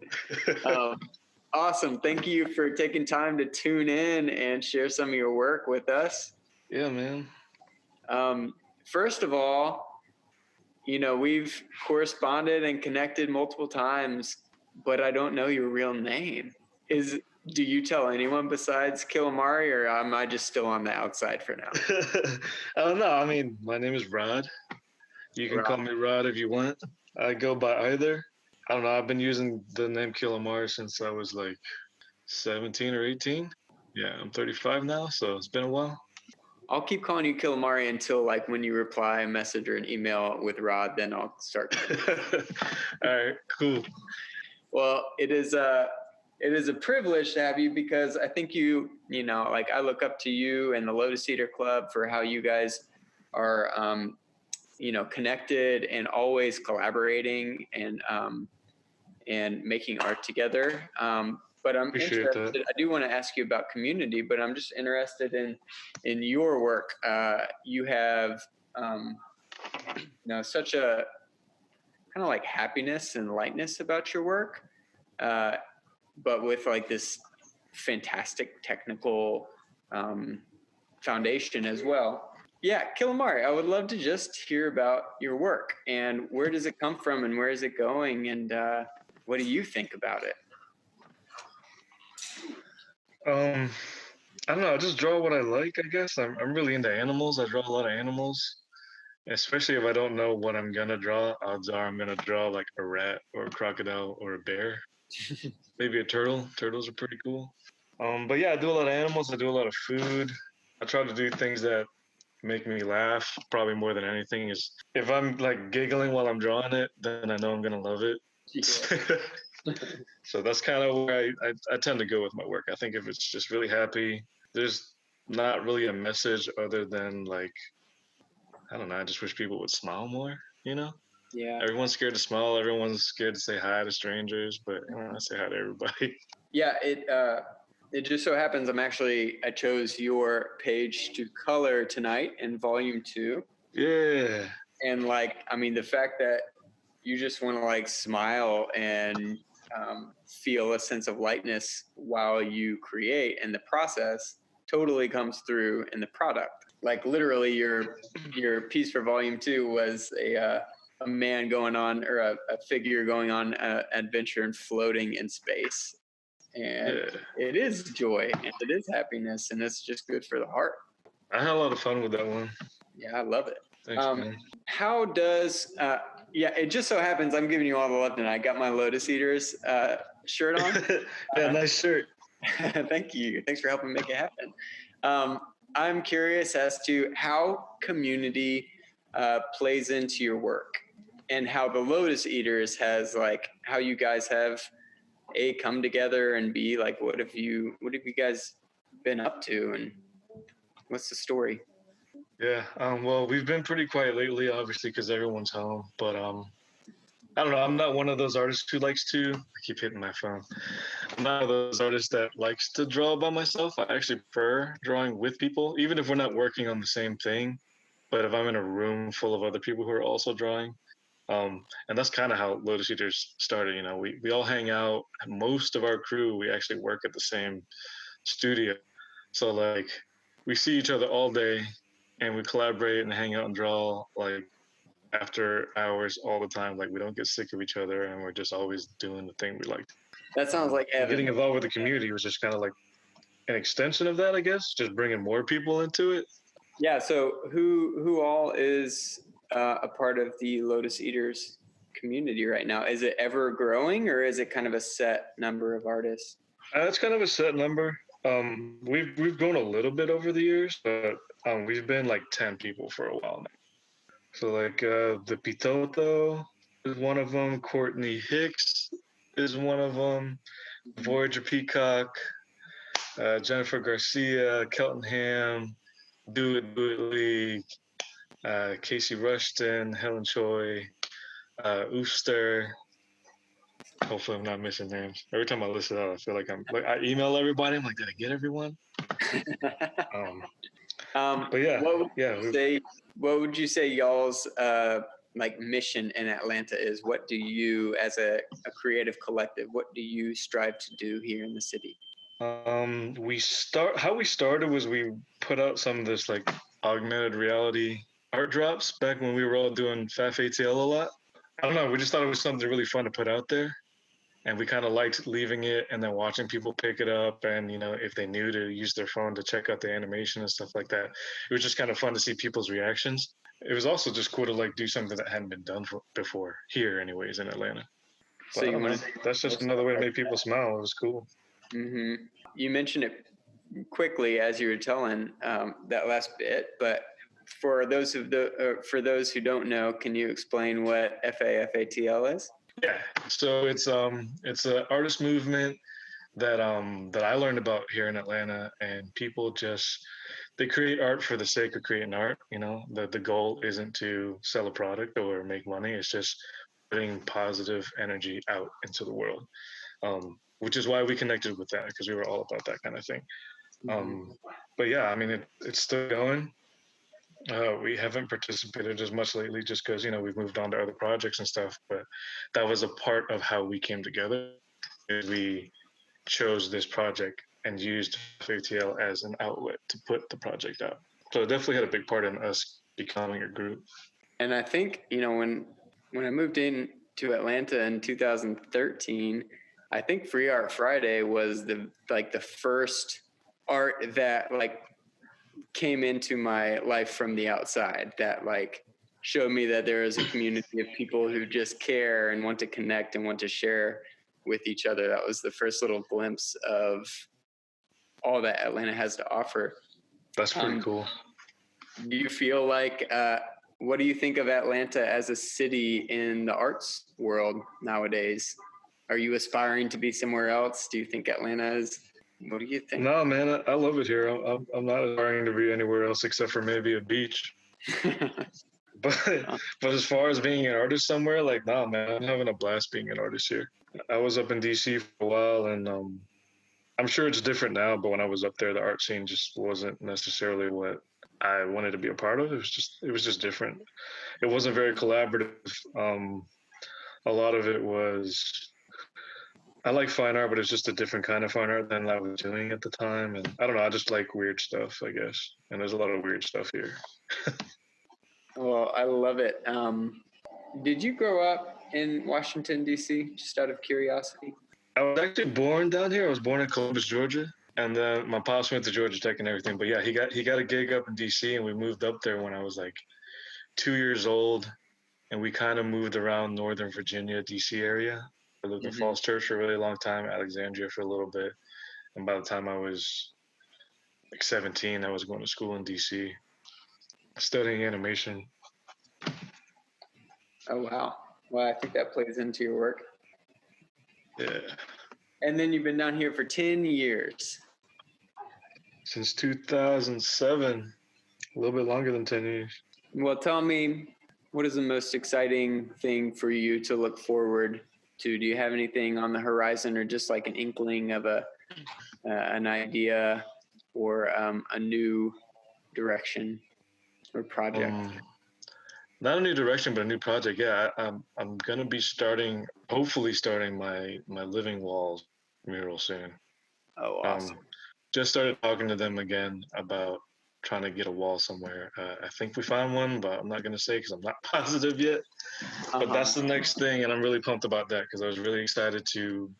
B: Awesome. Thank you for taking time to tune in and share some of your work with us.
E: Yeah, man.
B: First of all, we've corresponded and connected multiple times, but I don't know your real name. Do you tell anyone besides Killamari, or am I just still on the outside for now?
E: I don't know. I mean, my name is Rod. You can call me Rod if you want. I go by either. I don't know. I've been using the name Killamari since I was like 17 or 18. Yeah, I'm 35 now, so it's been a while.
B: I'll keep calling you Killamari until like when you reply a message or an email with Rod, then I'll start.
E: All right, cool.
B: Well, it is a privilege to have you because I think I look up to you and the Lotus Eater Club for how you guys are, connected and always collaborating and making art together. But I'm interested. I do want to ask you about community, but I'm just interested in your work. You have such a kind of like happiness and lightness about your work, but with like this fantastic technical foundation as well. Yeah, Killamari, I would love to just hear about your work and where does it come from and where is it going and what do you think about it?
E: I don't know. I just draw what I like, I guess. I'm really into animals. I draw a lot of animals. Especially if I don't know what I'm gonna draw, odds are I'm gonna draw like a rat or a crocodile or a bear. Maybe a turtle. Turtles are pretty cool. But yeah, I do a lot of animals. I do a lot of food. I try to do things that make me laugh. Probably more than anything is if I'm like giggling while I'm drawing it, then I know I'm gonna love it. Yeah. So that's kind of where I tend to go with my work. I think if it's just really happy, there's not really a message other than like, I don't know, I just wish people would smile more, Yeah. Everyone's scared to smile. Everyone's scared to say hi to strangers, but I say hi to everybody.
B: Yeah, it just so happens I chose your page to color tonight in volume 2.
E: Yeah.
B: And the fact that you just want to smile and feel a sense of lightness while you create, and the process totally comes through in the product. Like literally your piece for volume 2 was a man going on, or a figure going on an adventure and floating in space. And it is joy and it is happiness and it's just good for the heart.
E: I had a lot of fun with that one.
B: Yeah, I love it.
E: Thanks, man.
B: How does it just so happens I'm giving you all the love tonight. I got my Lotus Eaters shirt on.
E: Yeah, nice shirt.
B: Thank you. Thanks for helping make it happen. I'm curious as to how community plays into your work and how the Lotus Eaters has how you guys have come together and B, what have you guys been up to and what's the story?
E: Yeah, well, we've been pretty quiet lately, obviously, because everyone's home. But I don't know. I'm not one of those artists who likes to. I keep hitting my phone. I'm not one of those artists that likes to draw by myself. I actually prefer drawing with people, even if we're not working on the same thing. But if I'm in a room full of other people who are also drawing, and that's kind of how Lotus Eaters started. We all hang out. Most of our crew, we actually work at the same studio. So we see each other all day and we collaborate and hang out and draw after hours all the time. We don't get sick of each other and we're just always doing the thing we like.
B: That sounds like heaven.
E: Getting involved with the community was just kind of like an extension of that, I guess, just bringing more people into it.
B: Yeah. So who all is a part of the Lotus Eaters community right now? Is it ever growing or is it kind of a set number of artists?
E: It's kind of a set number. We've grown a little bit over the years, but we've been 10 people for a while now. So the Pitoto is one of them. Courtney Hicks is one of them. Voyager Peacock, Jennifer Garcia, Kelton Ham, Do It League, Casey Rushton, Helen Choi, Ooster. Hopefully I'm not missing names. Every time I list it out, I feel I email everybody. I'm like, did I get everyone? But yeah,
B: what would you say y'all's like mission in Atlanta is? What do you, as a creative collective, what do you strive to do here in the city?
E: How we started was we put out some of this like augmented reality art drops back when we were all doing FAF-ATL a lot. I don't know, we just thought it was something really fun to put out there. And we kind of liked leaving it and then watching people pick it up, and if they knew to use their phone to check out the animation and stuff like that. It was just kind of fun to see people's reactions. It was also just cool to like do something that hadn't been done before here, anyways, in Atlanta. But so that's just another way to make people smile. It was cool.
B: Mm-hmm. You mentioned it quickly as you were telling that last bit, but for those who don't know, can you explain what FAF-ATL is?
E: Yeah, so it's an artist movement that I learned about here in Atlanta, and people they create art for the sake of creating art. The goal isn't to sell a product or make money. It's just putting positive energy out into the world, which is why we connected with that, because we were all about that kind of thing. But yeah, I mean, it's still going. We haven't participated as much lately just because, we've moved on to other projects and stuff. But that was a part of how we came together. We chose this project and used FATL as an outlet to put the project out. So it definitely had a big part in us becoming a group.
B: And I think, when I moved in to Atlanta in 2013, I think Free Art Friday was the first art that came into my life from the outside, that showed me that there is a community of people who just care and want to connect and want to share with each other. That was the first little glimpse of all that Atlanta has to offer.
E: That's pretty cool.
B: Do you feel what do you think of Atlanta as a city in the arts world nowadays? Are you aspiring to be somewhere else? Do you think Atlanta is? What do you think?
E: No, man, I love it here. I'm not aspiring to be anywhere else except for maybe a beach. But as far as being an artist somewhere, no, man, I'm having a blast being an artist here. I was up in DC for a while, and I'm sure it's different now, but when I was up there, the art scene just wasn't necessarily what I wanted to be a part of. It was just different. It wasn't very collaborative. A lot of it was, I like fine art, but it's just a different kind of fine art than I was doing at the time. And I don't know, I just like weird stuff, I guess. And there's a lot of weird stuff here.
B: Well, I love it. Did you grow up in Washington, D.C., just out of curiosity?
E: I was actually born down here. I was born in Columbus, Georgia. And then my pops went to Georgia Tech and everything. But yeah, he got a gig up in D.C., and we moved up there when I was 2 years old. And we kind of moved around Northern Virginia, D.C. area. I lived in Falls Church for a really long time, Alexandria for a little bit. And by the time I was 17, I was going to school in D.C., studying animation.
B: Oh, wow. Well, I think that plays into your work.
E: Yeah.
B: And then you've been down here for 10 years.
E: Since 2007, a little bit longer than 10 years.
B: Well, tell me, what is the most exciting thing for you to look forward to? Do you have anything on the horizon, or just an inkling of an idea or a new direction or project?
E: Not a new direction, but a new project. Yeah, I'm gonna be hopefully starting my Living Walls mural soon.
B: Oh, awesome!
E: Just started talking to them again about trying to get a wall somewhere. I think we found one, but I'm not gonna say because I'm not positive yet. But that's the next thing, and I'm really pumped about that because I was really excited to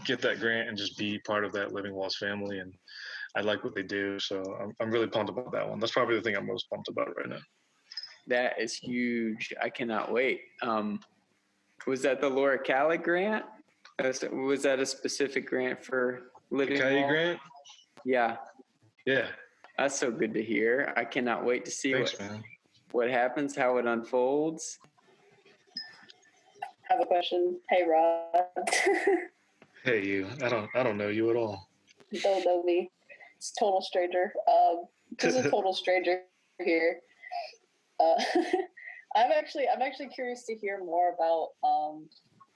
E: get that grant and just be part of that Living Walls family, and I like what they do, so I'm really pumped about that one. That's probably the thing I'm most pumped about right now.
B: That is huge. I cannot wait. Was that the Laura Cali grant? Was that a specific grant for Living Walls?
E: grant?
B: Yeah.
E: Yeah.
B: That's so good to hear. I cannot wait to see what happens, how it unfolds.
G: I have a question. Hey, Rod.
E: Hey, you. I don't know you at all.
G: Don't know me. It's a total stranger. This is a total stranger here. I'm actually curious to hear more about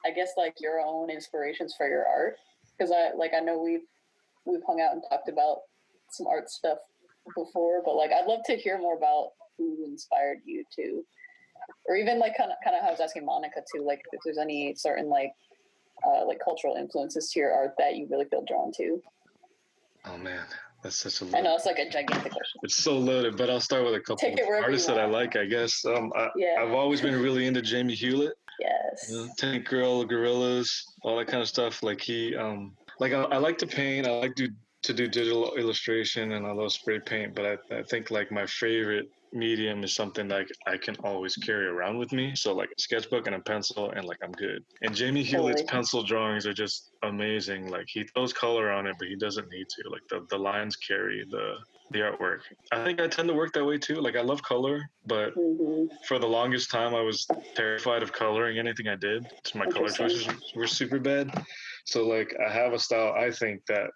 G: I guess your own inspirations for your art, because I know we've hung out and talked about some art stuff before, but like I'd love to hear more about who inspired you to, or even like kind of how I was asking Monica too, like if there's any certain like cultural influences to your art that you really feel drawn to.
E: Oh man, that's such a
G: I
E: loaded.
G: know it's like a gigantic question.
E: It's so loaded, but I'll start with a couple
G: Take it
E: of
G: wherever
E: artists
G: you
E: that I
G: want.
E: like, I guess.
G: Yeah.
E: I've always been really into Jamie Hewlett.
G: Yes.
E: Tank Girl, Gorillas, all that kind of stuff. Like I like to paint. I like to do digital illustration and I love spray paint. But I think like my favorite medium is something like I can always carry around with me. So like a sketchbook and a pencil, and like I'm good. And Jamie Hewlett's pencil drawings are just amazing. Like he throws color on it, but he doesn't need to. Like the lines carry the artwork. I think I tend to work that way too. Like I love color, but for the longest time I was terrified of coloring anything I did. So my color choices were super bad. So like I have a style I think that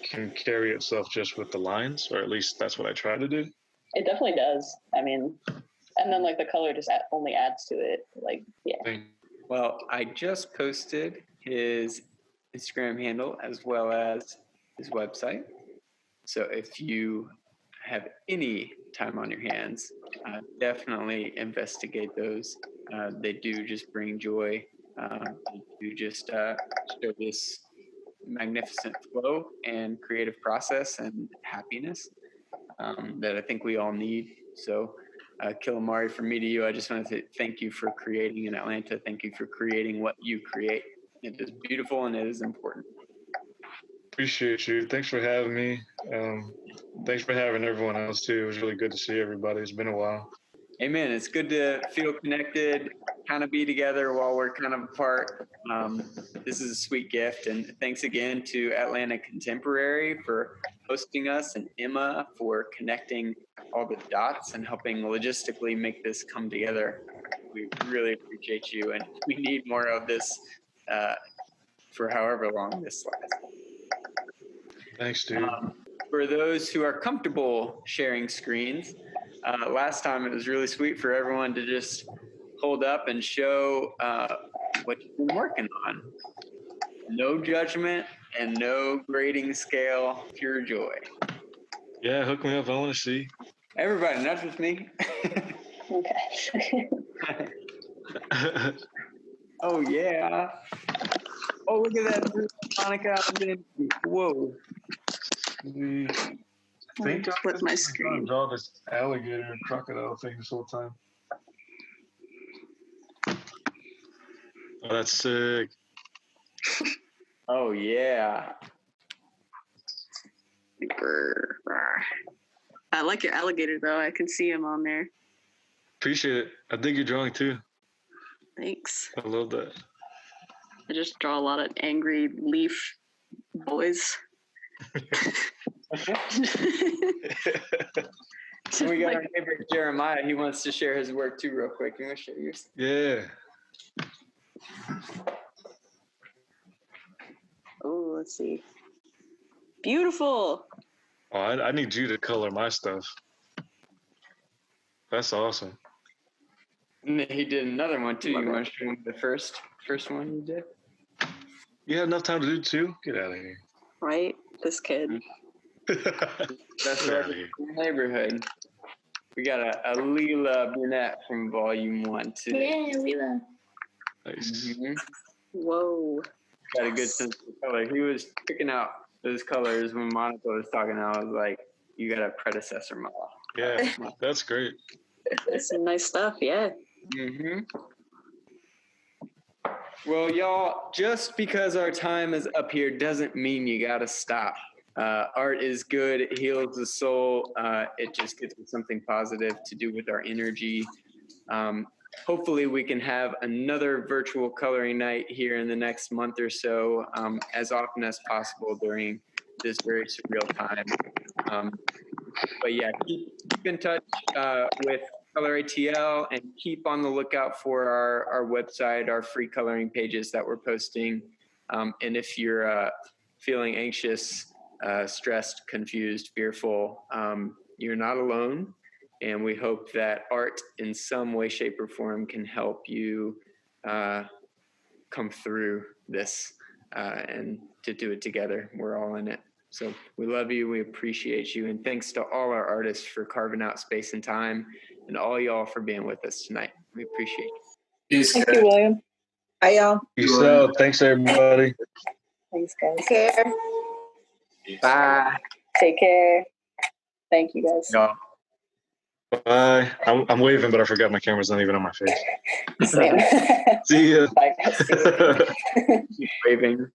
E: can carry itself just with the lines, or at least that's what I try to do.
G: It definitely does. I mean, and then like the color just only adds to it. Like, yeah.
B: Well, I just posted his Instagram handle as well as his website. So if you have any time on your hands, definitely investigate those. They do just bring joy. They do just show this magnificent flow and creative process and happiness that I think we all need. So Killamari, from me to you, I just want to say thank you for creating in Atlanta. Thank you for creating what you create. It is beautiful and it is important.
E: Appreciate you. Thanks for having me. Thanks for having everyone else too. It was really good to see everybody. It's been a while.
B: Amen. It's good to feel connected, kind of be together while we're kind of apart. This is a sweet gift. And thanks again to Atlanta Contemporary for hosting us, and Emma for connecting all the dots and helping logistically make this come together. We really appreciate you, and we need more of this for however long this lasts.
E: Thanks, dude.
B: For those who are comfortable sharing screens, last time it was really sweet for everyone to just hold up and show what you've been working on. No judgment and no grading scale, pure joy.
E: Yeah, hook me up. I want to see.
B: Everybody, not just me.
G: Okay.
B: Oh, yeah. Oh, look at that. Monica. Whoa.
E: Flip my screen. Draw this alligator and crocodile thing this whole time. Oh, that's sick.
B: Oh yeah.
H: I like your alligator though. I can see him on there.
E: Appreciate it. I dig your drawing too.
H: Thanks.
E: I love that.
H: I just draw a lot of angry leaf boys.
B: We got our neighbor Jeremiah. He wants to share his work too, real quick. You want to share yours?
E: Yeah.
H: Oh, let's see. Beautiful.
E: Oh, I need you to color my stuff. That's awesome.
B: And then he did another one too. You want to show him the first one you did?
E: You had enough time to do two? Get out of here.
H: Right? This kid.
B: That's right. Neighborhood. We got a Leela brunette from Volume 1 too.
A: Yeah, Leela.
E: Nice.
B: Mm-hmm.
H: Whoa.
B: Got a good sense of color. He was picking out those colors when Monica was talking. I was like, you got a predecessor model.
E: Yeah, that's great.
H: That's some nice stuff, yeah.
B: Mm-hmm. Well, y'all, just because our time is up here doesn't mean you got to stop. Art is good. It heals the soul. It just gives us something positive to do with our energy. Hopefully we can have another virtual coloring night here in the next month or so, as often as possible during this very surreal time. But yeah, keep in touch with ColorATL and keep on the lookout for our website, our free coloring pages that we're posting. And if you're feeling anxious, stressed, confused, fearful, you're not alone. And we hope that art in some way, shape, or form can help you come through this and to do it together. We're all in it. So we love you. We appreciate you. And thanks to all our artists for carving out space and time, and all y'all for being with us tonight. We appreciate you.
D: Peace,
G: Thank
D: guys.
G: you, William.
F: Bye, y'all.
E: Peace out. Thanks, everybody.
G: Thanks, guys.
F: Take care.
B: Bye.
G: Take care. Thank you, guys.
B: Y'all.
E: Bye. I'm waving, but I forgot my camera's not even on my face.
G: Same.
E: See ya.
G: Bye, guys. See you.
B: Keep waving.